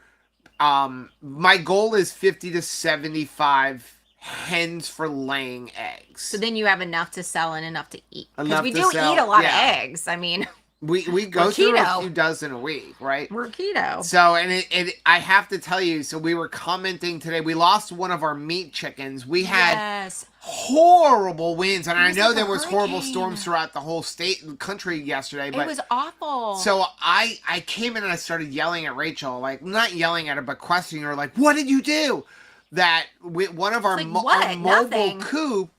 My goal is 50 to 75 hens for laying eggs. So then you have enough to sell and enough to eat. Because we do eat sell, a lot of eggs. I mean, we go through a few dozen a week, right? We're keto. So, and I have to tell you, so we were commenting today, we lost one of our meat chickens. We had horrible winds, and I know there was horrible storms throughout the whole state and country yesterday. But it was awful. So I came in and I started yelling at Rachel, like, not yelling at her, but questioning her, like, what did you do? That one of our, our mobile coop,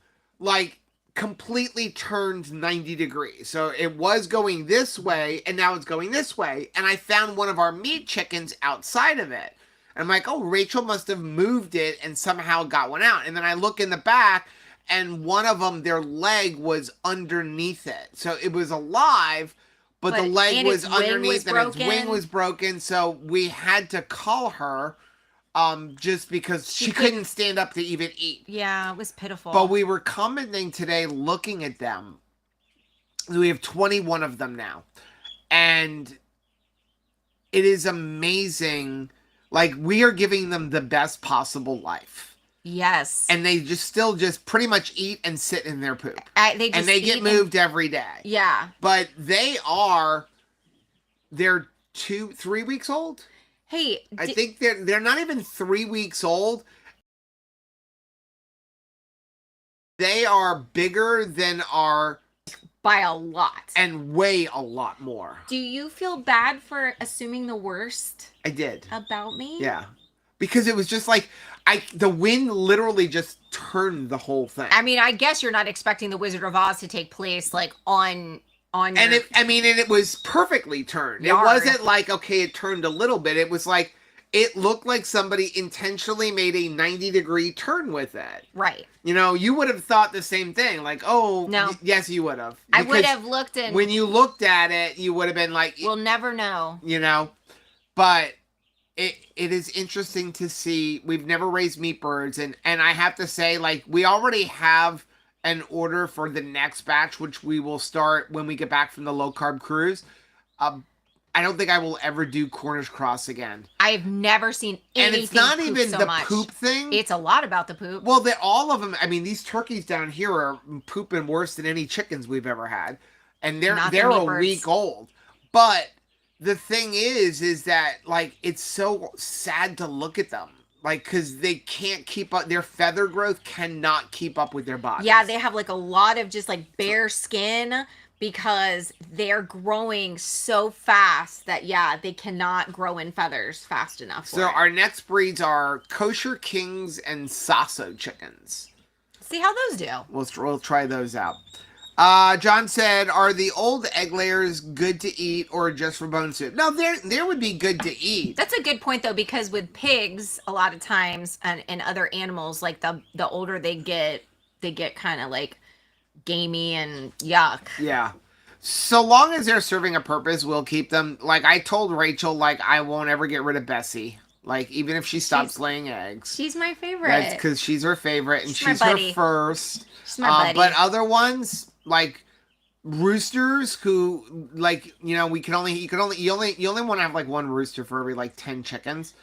like, completely turned 90 degrees. So it was going this way, and now it's going this way. And I found one of our meat chickens outside of it. And I'm like, oh, Rachel must have moved it and somehow got one out. And then I look in the back, and one of them, their leg was underneath it. So it was alive, but the leg was underneath and its wing was broken. So we had to call her. Just because she couldn't stand up to even eat. Yeah, it was pitiful. But we were commenting today looking at them. We have 21 of them now. And it is amazing. Like, we are giving them the best possible life. Yes. And they still pretty much eat and sit in their poop. They get moved every day. Yeah. But they're 3 weeks old. Hey, I think they're not even 3 weeks old. They are bigger than our... By a lot. And weigh a lot more. Do you feel bad for assuming the worst? I did. About me? Yeah. Because it was just like, the wind literally just turned the whole thing. I mean, I guess you're not expecting the Wizard of Oz to take place, like, on and it was perfectly turned. Yard. It wasn't like, okay, it turned a little bit. It was like, it looked like somebody intentionally made a 90-degree turn with it. Right. You would have thought the same thing. Like, oh, no. Yes, you would have. I would have looked and... When you looked at it, you would have been like... We'll never know. But it is interesting to see. We've never raised meat birds. And I have to say, like, we already have and order for the next batch, which we will start when we get back from the low carb cruise. I don't think I will ever do Cornish cross again. I've never seen anything And it's not poop even so the much. poop thing. It's a lot about the poop. Well, all of them. I mean, these turkeys down here are pooping worse than any chickens we've ever had, and they're a week old. But the thing is that like it's so sad to look at them, like because they can't keep up. Their feather growth cannot keep up with their bodies. Yeah, they have like a lot of just like bare skin because they're growing so fast that they cannot grow in feathers fast enough. So our next breeds are kosher kings and sasso chickens. See how those do. We'll try those out. John said, "Are the old egg layers good to eat or just for bone soup?" No, they would be good to eat. That's a good point though, because with pigs, a lot of times and other animals, like the older they get kind of like gamey and yuck. Yeah. So long as they're serving a purpose, we'll keep them. Like I told Rachel, like I won't ever get rid of Bessie. Like even if she stops laying eggs. She's my favorite. That's because she's her favorite and she's her first. She's my buddy. But other ones, like roosters who like, you know, you only want to have like one rooster for every like 10 chickens.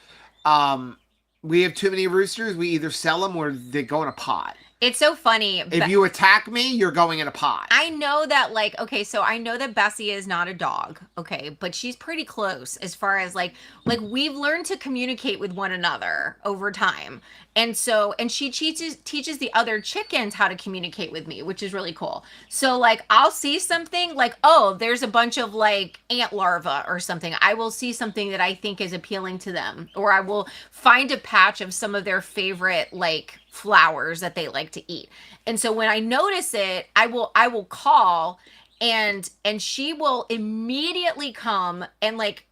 We have too many roosters. We either sell them or they go in a pot. It's so funny. If you attack me, you're going in a pot. I know that, like, okay, so I know that Bessie is not a dog, okay, but she's pretty close as far as like we've learned to communicate with one another over time. And so, and she teaches the other chickens how to communicate with me, which is really cool. So like, I'll see something like, oh, there's a bunch of like ant larvae or something. I will see something that I think is appealing to them, or I will find a patch of some of their favorite like flowers that they like to eat. And so when I notice it, I will call and she will immediately come and like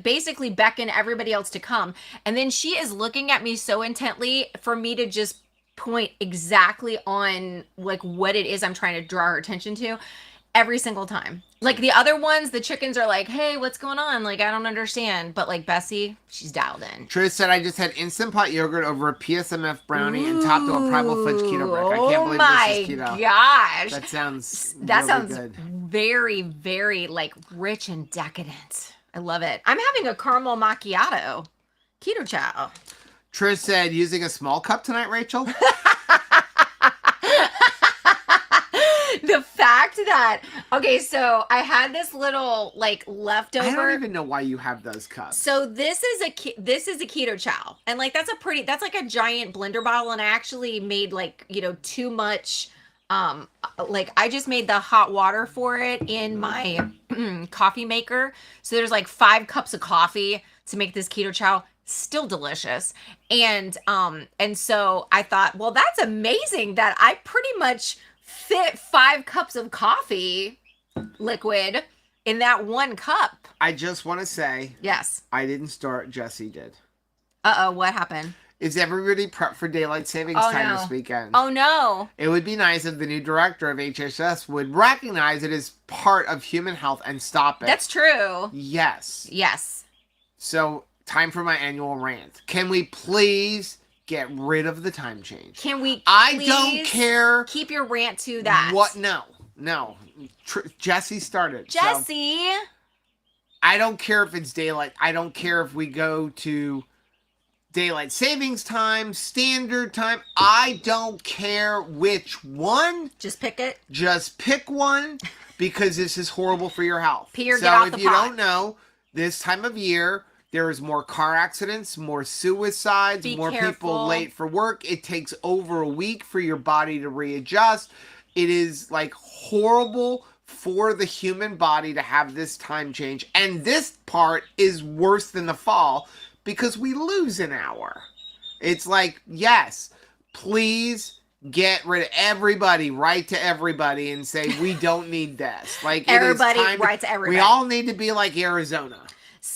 basically beckon everybody else to come. And then she is looking at me so intently for me to just point exactly on like what it is I'm trying to draw her attention to every single time. Like the other ones, the chickens are like, hey, what's going on? Like, I don't understand. But like Bessie, she's dialed in. Trish said, I just had Instant Pot yogurt over a PSMF brownie and topped with a Primal Fudge keto brick. I can't believe this is keto. Oh my gosh. That sounds good. Very, very like rich and decadent. I love it. I'm having a caramel macchiato. Keto chow. Trish said, using a small cup tonight, Rachel? The fact that, okay, so I had this little like leftover. I don't even know why you have those cups. So this is a keto chow, and like that's like a giant blender bottle, and I actually made like, you know, too much. Like I just made the hot water for it in my coffee maker. So there's like 5 cups of coffee to make this keto chow. Still delicious. And so I thought, well, that's amazing that I pretty much fit 5 cups of coffee liquid in that 1 cup. I just want to say, yes, I didn't start. Jesse did. What happened? Is everybody prepped for daylight savings time this weekend? Oh no. It would be nice if the new director of HHS would recognize it as part of human health and stop it. That's true. Yes. Yes. So, time for my annual rant. Can we please get rid of the time change? Can we I don't care. Keep your rant to that. What? No. Jesse started. Jesse. So I don't care if it's daylight. I don't care if we go to daylight savings time, standard time. I don't care which one. Just pick it. Just pick one because this is horrible for your health. Get off the pot. If you don't know, this time of year, there is more car accidents, more suicides, more people late for work. It takes over a week for your body to readjust. It is like horrible for the human body to have this time change. And this part is worse than the fall because we lose an hour. It's like, yes, please get rid of everybody, write to everybody and say, we don't need this. Like everybody, write to everybody. We all need to be like Arizona.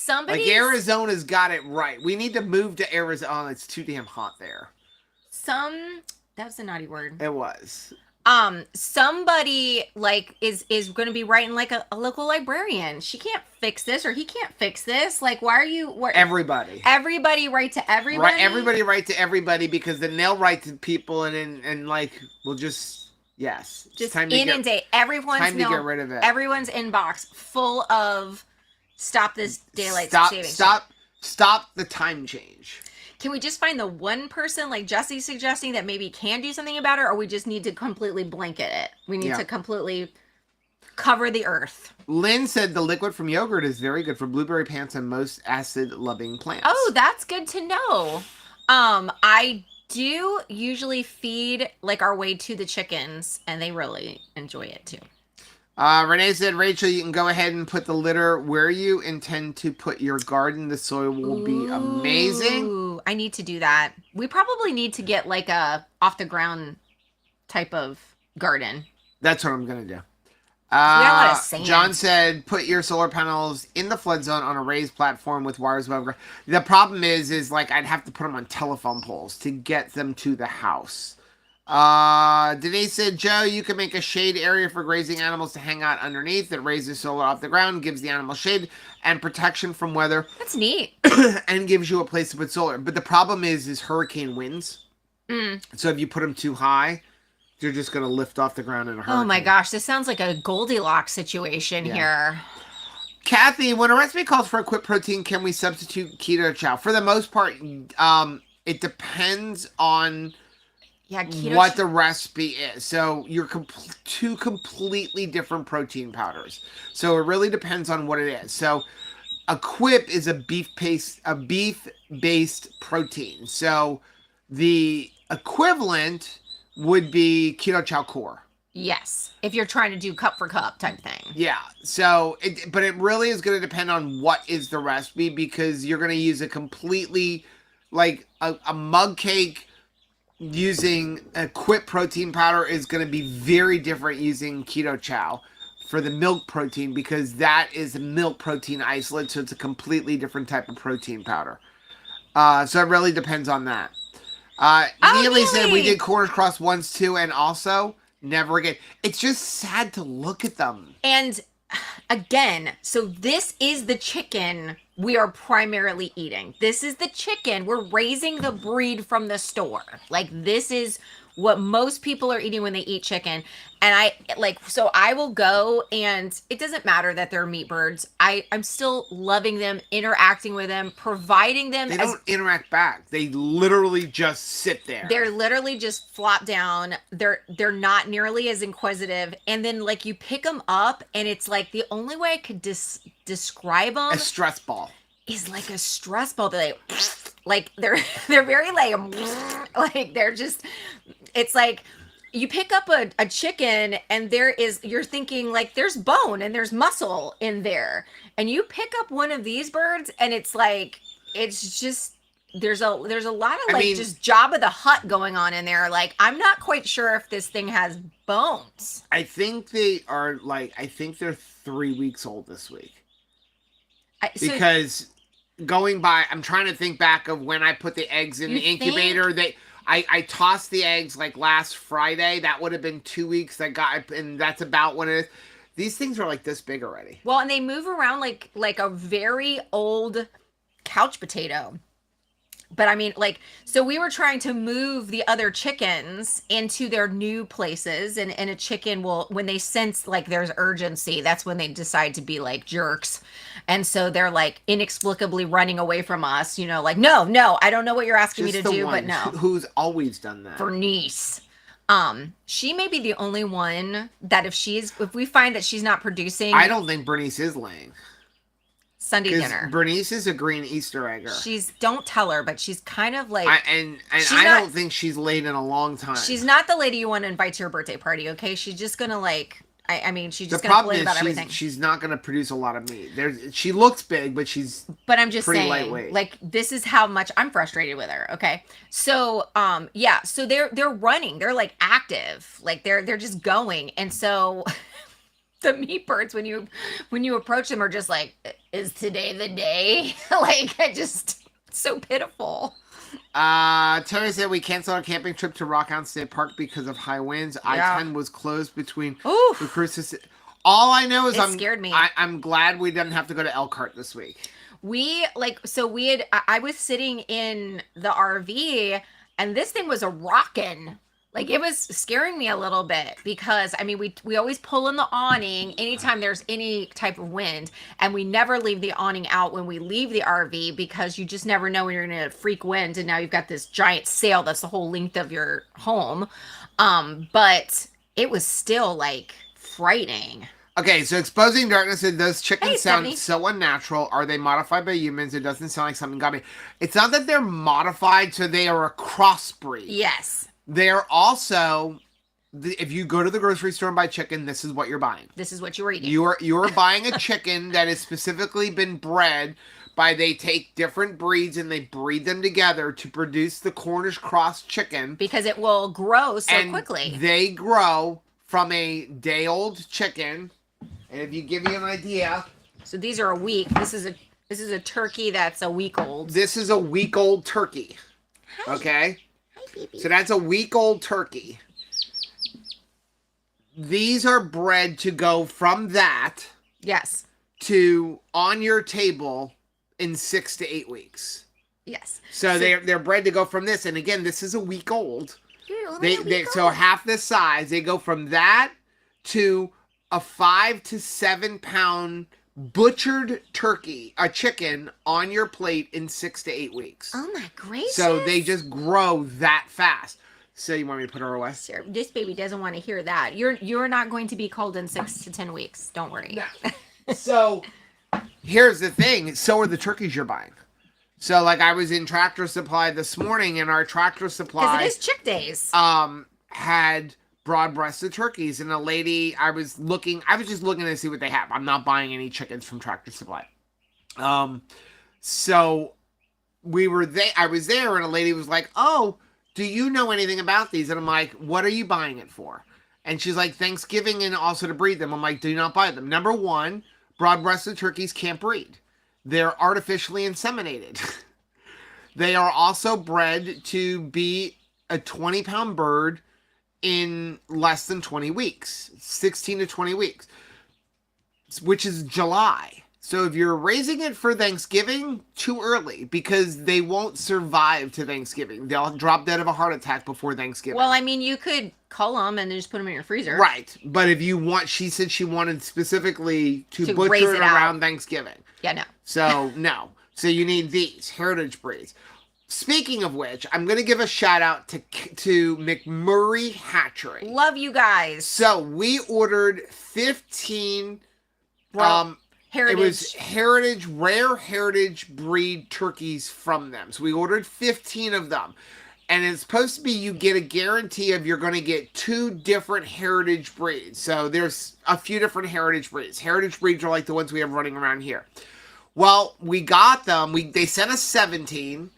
Like Arizona's got it right. We need to move to Arizona. Oh, it's too damn hot there. That's a naughty word. It was. Somebody like is going to be writing like a local librarian. She can't fix this, or he can't fix this. Like, why are you? Everybody. Everybody write to everybody. Right, everybody write to everybody, because then they'll write to people, and like we'll just yes, it's Just time to inundate everyone's time to get rid of it. Everyone's inbox full of stop this daylight savings. Stop the time change. Can we just find the one person like Jesse's suggesting that maybe can do something about it, or we just need to completely blanket it? We need to completely cover the earth. Lynn said the liquid from yogurt is very good for blueberry pants and most acid-loving plants. Oh, that's good to know. I do usually feed like our way to the chickens, and they really enjoy it too. Renee said, Rachel, you can go ahead and put the litter where you intend to put your garden. The soil will be amazing. Ooh, I need to do that. We probably need to get like a off the ground type of garden. That's what I'm going to do. We got a lot of sand. John said, put your solar panels in the flood zone on a raised platform with wires above ground. The problem is like I'd have to put them on telephone poles to get them to the house. Denise said, Joe, you can make a shade area for grazing animals to hang out underneath that raises solar off the ground, gives the animal shade and protection from weather. That's neat. And gives you a place to put solar. But the problem is hurricane winds. So if you put them too high, they're just going to lift off the ground in a hurricane. Oh my gosh, this sounds like a Goldilocks situation here. Kathy, when a recipe calls for a quick protein, can we substitute keto chow? For the most part, it depends on what the recipe is. So you're two completely different protein powders. So it really depends on what it is. So a quip is a beef-based protein. So the equivalent would be keto chow core. Yes, if you're trying to do cup for cup type thing. Yeah. So, but it really is going to depend on what is the recipe, because you're going to use a completely like a mug cake. Using a quip protein powder is going to be very different using keto chow for the milk protein, because that is a milk protein isolate, so it's a completely different type of protein powder. So it really depends on that. Neely said we did corners cross once too, and also never again. It's just sad to look at them. And again, so this is the chicken we are primarily eating. This is the chicken. We're raising the breed from the store. Like, this is what most people are eating when they eat chicken. And so I will go, and it doesn't matter that they're meat birds. I'm still loving them, interacting with them, providing them. They don't interact back. They literally just sit there. They're literally just flop down. They're not nearly as inquisitive. And then like you pick them up, and it's like the only way I could describe them. A stress ball. Is like a stress ball. They're they're very like they're just, it's like you pick up a chicken, and you're thinking like there's bone and there's muscle in there, and you pick up one of these birds, and it's like it's just there's a lot of just Jabba the Hutt going on in there. Like, I'm not quite sure if this thing has bones. I think they're 3 weeks old this week. Because going by, I'm trying to think back of when I put the eggs in the incubator. I tossed the eggs like last Friday. That would have been 2 weeks. And that's about when it is. These things are like this big already. Well, and they move around like a very old couch potato. But I mean, like, so we were trying to move the other chickens into their new places, and a chicken will, when they sense like there's urgency, that's when they decide to be like jerks. And so they're like inexplicably running away from us, like, no, I don't know what you're asking me to do, but no. Who's always done that? Bernice. She may be the only one that if we find that she's not producing. I don't think Bernice is laying. Sunday dinner. Bernice is a green Easter egger. Don't tell her, but she's kind of like. I don't think she's laid in a long time. She's not the lady you want to invite to your birthday party, okay? She's just gonna like. She's just gonna play about everything. She's not gonna produce a lot of meat. She looks big, but she's. But I'm just pretty saying, lightweight. Like, this is how much I'm frustrated with her. Okay, so yeah, so they're running. They're like active, like they're just going, and so. The meat birds, when you approach them, are just like, is today the day? Like, it's so pitiful. Terry said we canceled our camping trip to Rockhound State Park because of high winds. Yeah. I-10 was closed between Oof. the cruises. All I know is It scared me. I'm glad we didn't have to go to Elkhart this week. I was sitting in the RV and this thing was a rockin'. Like it was scaring me a little bit because I mean we always pull in the awning anytime there's any type of wind, and we never leave the awning out when we leave the RV because you just never know when you're gonna freak wind, and now you've got this giant sail that's the whole length of your home. But it was still like frightening. Okay, so Exposing Darkness said those chickens Hey, sound Stephanie. so unnatural. Are they modified by humans? It doesn't sound like something got me. It's not that they're modified, so they are a crossbreed. Yes. They're also, if you go to the grocery store and buy chicken, this is what you're buying. This is what you were eating. You're buying a chicken that has specifically been bred by, they take different breeds and they breed them together to produce the Cornish cross chicken. Because it will grow so quickly. They grow from a day-old chicken. And if you give you an idea, so these are a week. This is a turkey that's a week old. This is a week-old turkey. Hi. Okay? Hi, baby. So that's a week-old turkey. These are bred to go from that Yes. to on your table in 6 to 8 weeks. Yes. So they're bred to go from this, and again, this is a week old. You're only a week So old. half this size, they go from that to a 5 to 7 pound butchered turkey, a chicken on your plate in 6 to 8 weeks. Oh my gracious. So they just grow that fast. So you want me to put her away? Sure. This baby doesn't want to hear that. You're not going to be called in 6 to 10 weeks. Don't worry. No. So here's the thing. So are the turkeys you're buying. So like I was in Tractor Supply this morning, and our Tractor Supply Because it is chick days. had broad-breasted turkeys, and a lady, I was just looking to see what they have. I'm not buying any chickens from Tractor Supply. So I was there, and a lady was like, "Oh, do you know anything about these?" And I'm like, "What are you buying it for?" And she's like, "Thanksgiving and also to breed them." I'm like, "Do not buy them. Number one, broad-breasted turkeys can't breed. They're artificially inseminated. They are also bred to be a 20-pound bird in less than 20 weeks, 16 to 20 weeks, which is July. So if you're raising it for Thanksgiving, too early, because they won't survive to Thanksgiving. They'll drop dead of a heart attack before Thanksgiving. Well, I mean, you could cull them and then just put them in your freezer. Right. But if you want, she said she wanted specifically to raise butcher it it around Thanksgiving. Yeah, no. So, no. So you need these heritage breeds. Speaking of which, I'm going to give a shout out to McMurray Hatchery. Love you guys. So we ordered 15. Heritage. It was rare heritage breed turkeys from them. So we ordered 15 of them. And it's supposed to be you get a guarantee of you're going to get 2 different heritage breeds. So there's a few different heritage breeds. Heritage breeds are like the ones we have running around here. Well, we got them. They sent us 17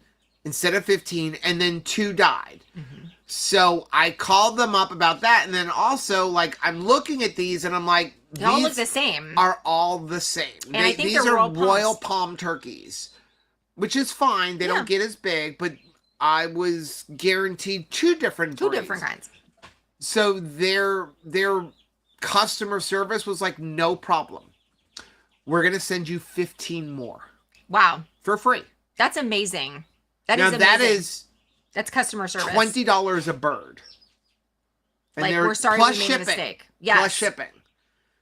instead of 15, and then 2 died. Mm-hmm. So I called them up about that, and then also, like, I'm looking at these, and I'm like, they all look the same. Are all the same. And I think these they're are Royal Palms. Palm turkeys, which is fine. They don't get as big, but I was guaranteed 2 different breeds. 2 different kinds. So their customer service was like, no problem. We're going to send you 15 more. Wow. For free. That's amazing. That is amazing. That's customer service. $20 a bird. And like, we're sorry we made a mistake. Yes. Plus shipping.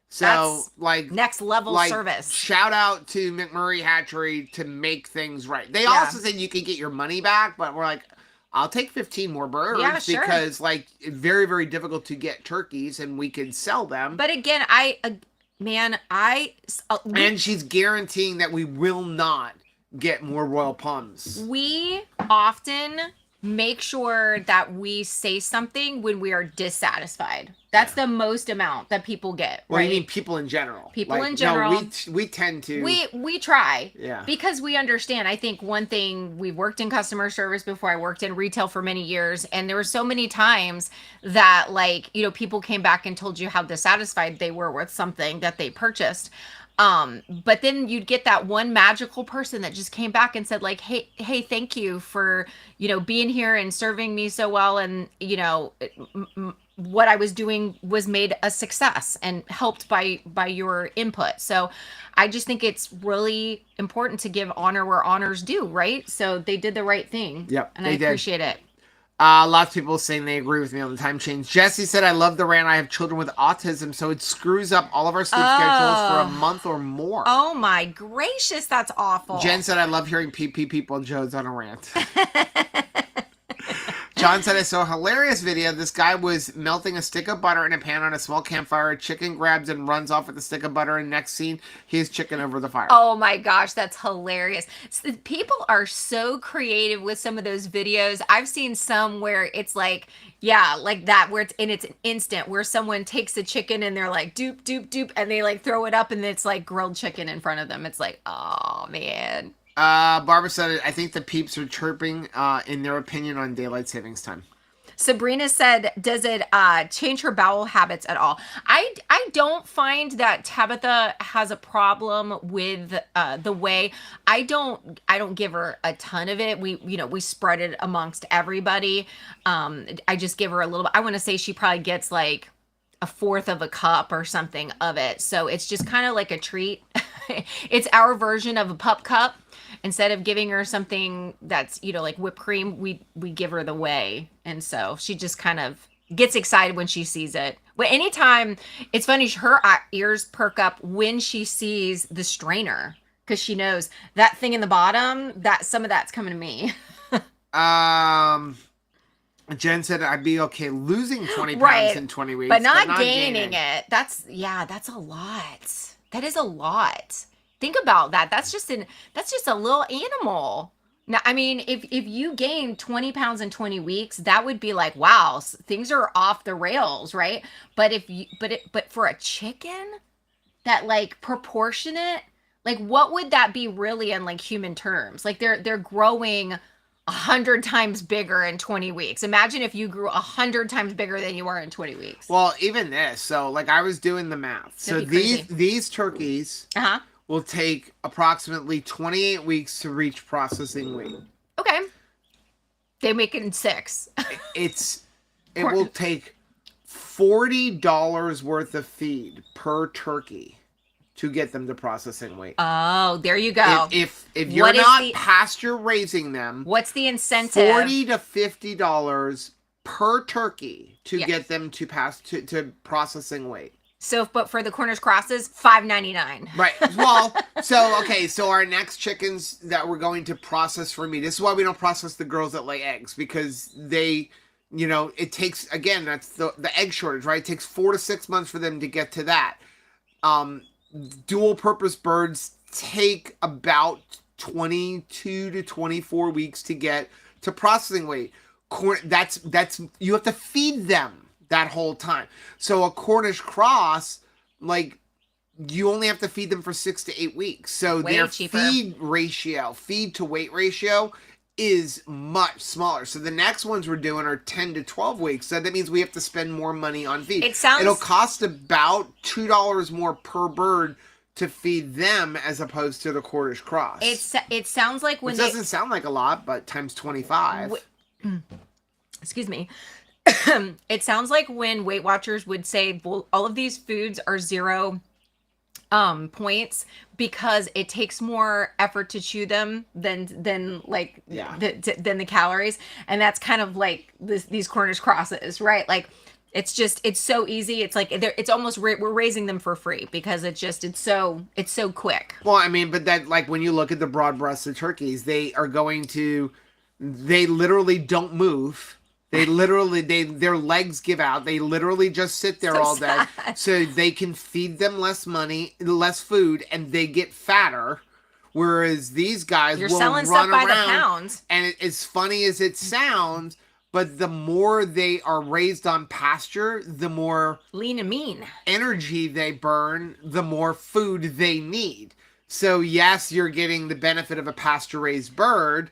So, that's like... next level service. Shout out to McMurray Hatchery to make things right. They also said you could get your money back, but we're like, I'll take 15 more birds. Yeah, sure. Because, like, it's very, very difficult to get turkeys, and we could sell them. But again, and she's guaranteeing that we will not get more Royal Palms. We often make sure that we say something when we are dissatisfied. That's the most amount that people get. Well, right? you mean people in general? People in general. No, we tend to. We try. Yeah. Because we understand. I think one thing, we worked in customer service before. I worked in retail for many years, and there were so many times that, like, you know, people came back and told you how dissatisfied they were with something that they purchased. But then you'd get that one magical person that just came back and said like, hey, thank you for, being here and serving me so well. And, what I was doing was made a success and helped by your input. So I just think it's really important to give honor where honor's due, right? So they did the right thing. Yep, And I appreciate it. Lots of people saying they agree with me on the time change. Jesse said, I love the rant. I have children with autism, so it screws up all of our sleep schedules for a month or more. Oh my gracious, that's awful. Jen said, I love hearing PP people. Joe's on a rant. John said, I saw a hilarious video. This guy was melting a stick of butter in a pan on a small campfire. A chicken grabs and runs off with the stick of butter. And next scene, he has chicken over the fire. Oh my gosh, that's hilarious. People are so creative with some of those videos. I've seen some where it's like, yeah, like that, where it's an instant, where someone takes a chicken and they're like, doop, doop, doop, and they like throw it up and it's like grilled chicken in front of them. It's like, oh man. Barbara said, I think the peeps are chirping in their opinion on daylight savings time. Sabrina said, does it change her bowel habits at all? I don't find that Tabitha has a problem with the way. I don't give her a ton of it. We spread it amongst everybody. I just give her a little. I want to say she probably gets like a fourth of a cup or something of it. So it's just kind of like a treat. It's our version of a pup cup. Instead of giving her something that's, like whipped cream, we give her the whey. And so she just kind of gets excited when she sees it. But anytime, it's funny, her ears perk up when she sees the strainer. Because she knows that thing in the bottom, that some of that's coming to me. Jen said I'd be okay losing 20 pounds in 20 weeks. But not gaining it. That's a lot. That is a lot. Think about that. That's just a little animal. Now, I mean, if you gain 20 pounds in 20 weeks, that would be like, wow, things are off the rails, right? But but for a chicken, that like proportionate, like what would that be really in like human terms? Like they're growing 100 times bigger in 20 weeks. Imagine if you grew 100 times bigger than you are in 20 weeks. Well, even this. So like I was doing the math. So these turkeys will take approximately 28 weeks to reach processing weight. Okay. They make it in 6. It will take $40 worth of feed per turkey to get them to processing weight. Oh, there you go. If you're not pasture raising them, what's the incentive? $40 to $50 per turkey to get them to to processing weight. So, but for the Cornish crosses, $5.99. Right. Well, so our next chickens that we're going to process for meat. This is why we don't process the girls that lay eggs, because they, it takes, again, that's the egg shortage, right? It takes 4 to 6 months for them to get to that. Dual purpose birds take about 22 to 24 weeks to get to processing weight. That's you have to feed them that whole time. So a Cornish cross, like, you only have to feed them for 6 to 8 weeks. So their feed to weight ratio is much smaller. So the next ones we're doing are 10 to 12 weeks. So that means we have to spend more money on feed. It'll cost about $2 more per bird to feed them as opposed to the Cornish cross. It sounds like when it doesn't sound like a lot, but times 25. Excuse me. It sounds like when Weight Watchers would say, well, all of these foods are 0 points because it takes more effort to chew them than the calories. And that's kind of like these Cornish crosses, right? Like it's so easy. It's like it's almost we're raising them for free because it's so quick. Well, I mean, but that, like, when you look at the broad-breasted turkeys, they literally don't move. They literally, their legs give out. They literally just sit there all day. So they can feed them less food, and they get fatter. Whereas these guys will run around. By the pound. And as funny as it sounds, but the more they are raised on pasture, the more lean and mean energy they burn, the more food they need. So yes, you're getting the benefit of a pasture-raised bird,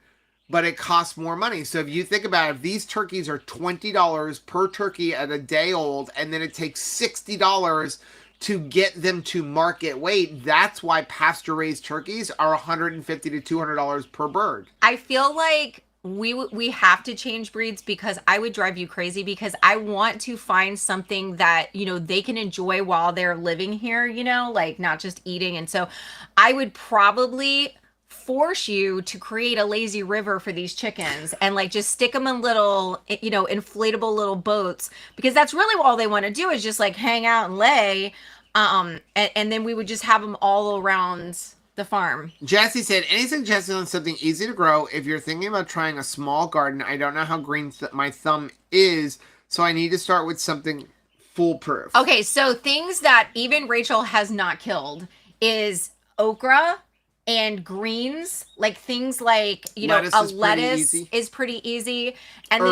but it costs more money. So if you think about it, if these turkeys are $20 per turkey at a day old, and then it takes $60 to get them to market weight. That's why pasture-raised turkeys are $150 to $200 per bird. I feel like we have to change breeds because I would drive you crazy because I want to find something that, you know, they can enjoy while they're living here, you know, like not just eating. And so I would probably force you to create a lazy river for these chickens and like just stick them in little, you know, inflatable little boats because that's really all they want to do is just like hang out and lay. And then we would just have them all around the farm. Jesse said, any suggestions on something easy to grow? If you're thinking about trying a small garden, I don't know how green my thumb is, so I need to start with something foolproof. Okay, so things that even Rachel has not killed is okra and greens, like things like, you know, a lettuce is pretty easy. And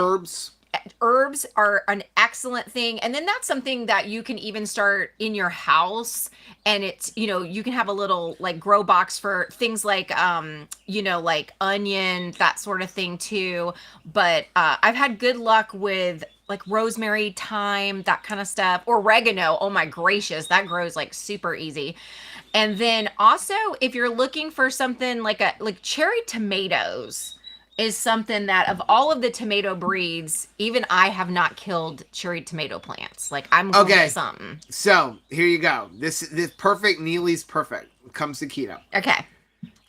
herbs are an excellent thing. And then that's something that you can even start in your house. And it's, you know, you can have a little like grow box for things like, you know, like onion, that sort of thing too. But I've had good luck with like rosemary, thyme, that kind of stuff. Oregano, oh my gracious, that grows like super easy. And then also, if you're looking for something like cherry tomatoes is something that of all of the tomato breeds, even I have not killed cherry tomato plants. Like I'm going to something. So here you go. This perfect. Neely's perfect. Comes to keto. Okay.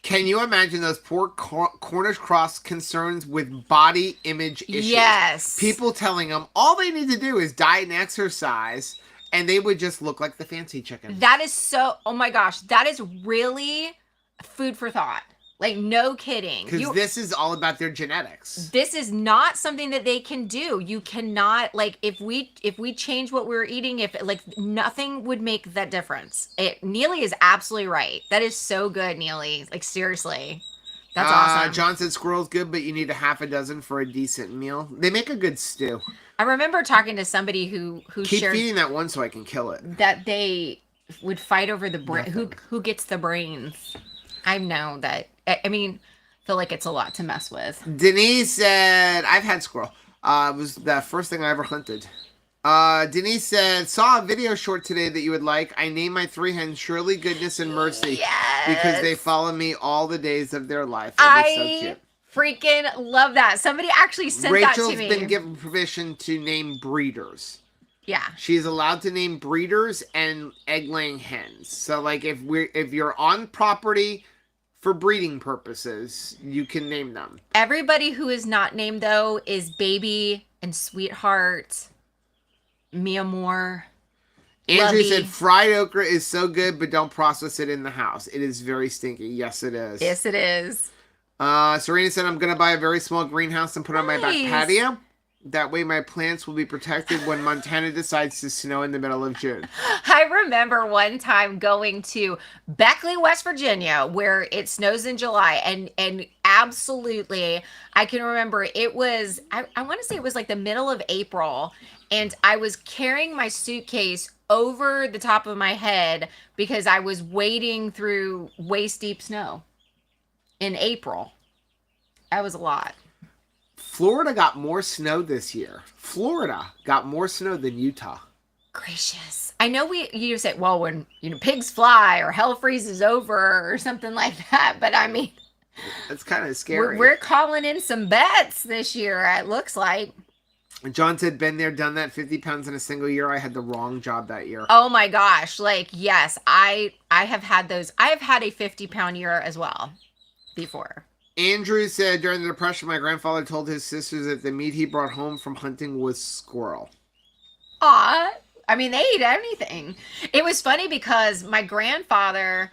Can you imagine those poor Cornish cross concerns with body image issues? Yes. People telling them all they need to do is diet and exercise, and they would just look like the fancy chicken. That is so. Oh my gosh, that is really food for thought. Like, no kidding. Because this is all about their genetics. This is not something that they can do. You cannot, like, if we change what we're eating, if like nothing would make that difference. Neely is absolutely right. That is so good, Neely. Like, seriously. That's awesome. John said squirrel's good, but you need a half a dozen for a decent meal. They make a good stew. I remember talking to somebody who keep shared feeding that one so I can kill it. That they would fight over the brain. Who gets the brains? I know that. I mean, I feel like it's a lot to mess with. Denise said, I've had squirrel. It was the first thing I ever hunted. Denise said, saw a video short today that you would like. I named my 3 hens Shirley, Goodness, and Mercy. Yes. Because they follow me all the days of their life. I freaking love that. Somebody actually sent that to me. Rachel's been given permission to name breeders. Yeah. She's allowed to name breeders and egg-laying hens. So, like, if you're on property for breeding purposes, you can name them. Everybody who is not named, though, is Baby and Sweetheart, Mia Moore. Andrew said fried okra is so good, but don't process it in the house. It is very stinky. Yes, it is. Yes, it is. Serena said, I'm going to buy a very small greenhouse and put it on my back patio. That way my plants will be protected when Montana decides to snow in the middle of June. I remember one time going to Beckley, West Virginia, where it snows in July. And absolutely, I can remember it was, I want to say it was like the middle of April. And I was carrying my suitcase over the top of my head because I was wading through waist deep snow in April. That was a lot. Florida got more snow this year. Florida got more snow than Utah. Gracious. I know you say, well, when, you know, pigs fly or hell freezes over or something like that. But I mean, it's kind of scary. We're calling in some bets this year, it looks like. John said, been there, done that, 50 pounds in a single year. I had the wrong job that year. Oh my gosh. Like, yes, I have had those. I have had a 50-pound year as well before. Andrew said, during the Depression, my grandfather told his sisters that the meat he brought home from hunting was squirrel. Aw. I mean, they eat anything. It was funny because my grandfather,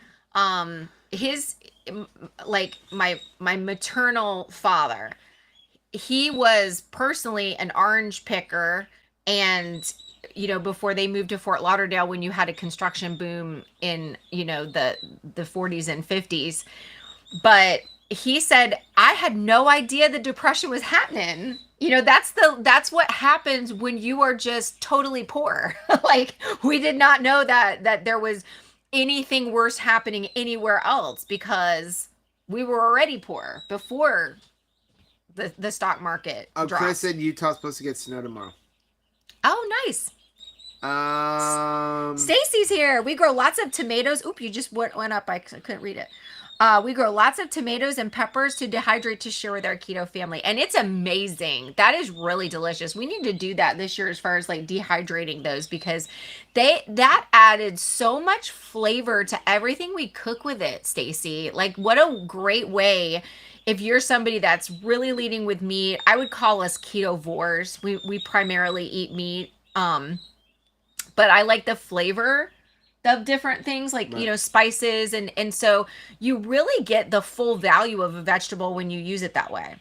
his, like, my maternal father, he was personally an orange picker. And, you know, before they moved to Fort Lauderdale, when you had a construction boom in, you know, the 40s and 50s. But he said, I had no idea the Depression was happening. You know, that's what happens when you are just totally poor. Like, we did not know that there was anything worse happening anywhere else because we were already poor before the stock market dropped. Chris said Utah's supposed to get snow tomorrow. Oh, nice. Stacy's here. We grow lots of tomatoes. Oop, you just went up. I couldn't read it. We grow lots of tomatoes and peppers to dehydrate to share with our keto family. And it's amazing. That is really delicious. We need to do that this year as far as like dehydrating those, because that added so much flavor to everything we cook with it, Stacy. Like, what a great way. If you're somebody that's really leading with meat, I would call us ketovores. We primarily eat meat. But I like the flavor of different things, like, Right. you know, spices. And so you really get the full value of a vegetable when you use it that way.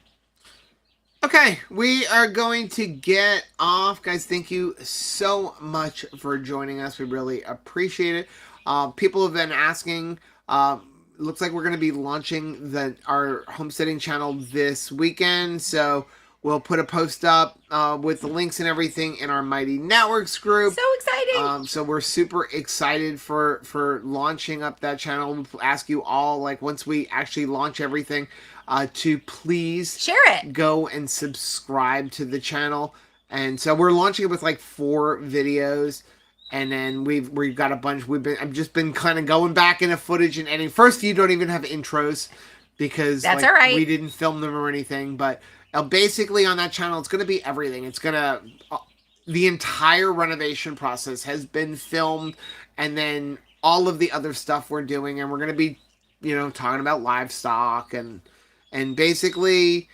Okay, we are going to get off. Guys, thank you so much for joining us. We really appreciate it. People have been asking. Looks like we're going to be launching our homesteading channel this weekend. So we'll put a post up with the links and everything in our Mighty Networks group. So exciting. So we're super excited for launching up that channel. We'll ask you all, like, once we actually launch everything, to please Share it. go and subscribe to the channel. And so we're launching it with like 4 videos, and then we've got a bunch. I've just been kind of going back into footage and editing. First, you don't even have intros because That's all right. we didn't film them or anything. But basically on that channel, it's going to be everything. It's going to the entire renovation process has been filmed, and then all of the other stuff we're doing, and we're going to be, you know, talking about livestock and basically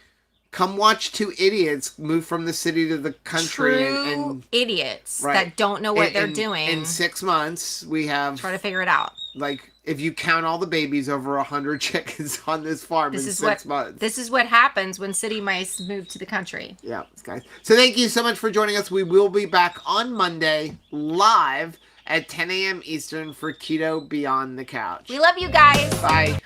come watch 2 idiots move from the city to the country. True and idiots right. that don't know what they're doing. In 6 months, we have try to figure it out. Like, if you count all the babies, over 100 chickens on this farm in 6 months. This is what happens when city mice move to the country. Yeah, guys. So thank you so much for joining us. We will be back on Monday live at 10 a.m. Eastern for Keto Beyond the Couch. We love you guys. Bye.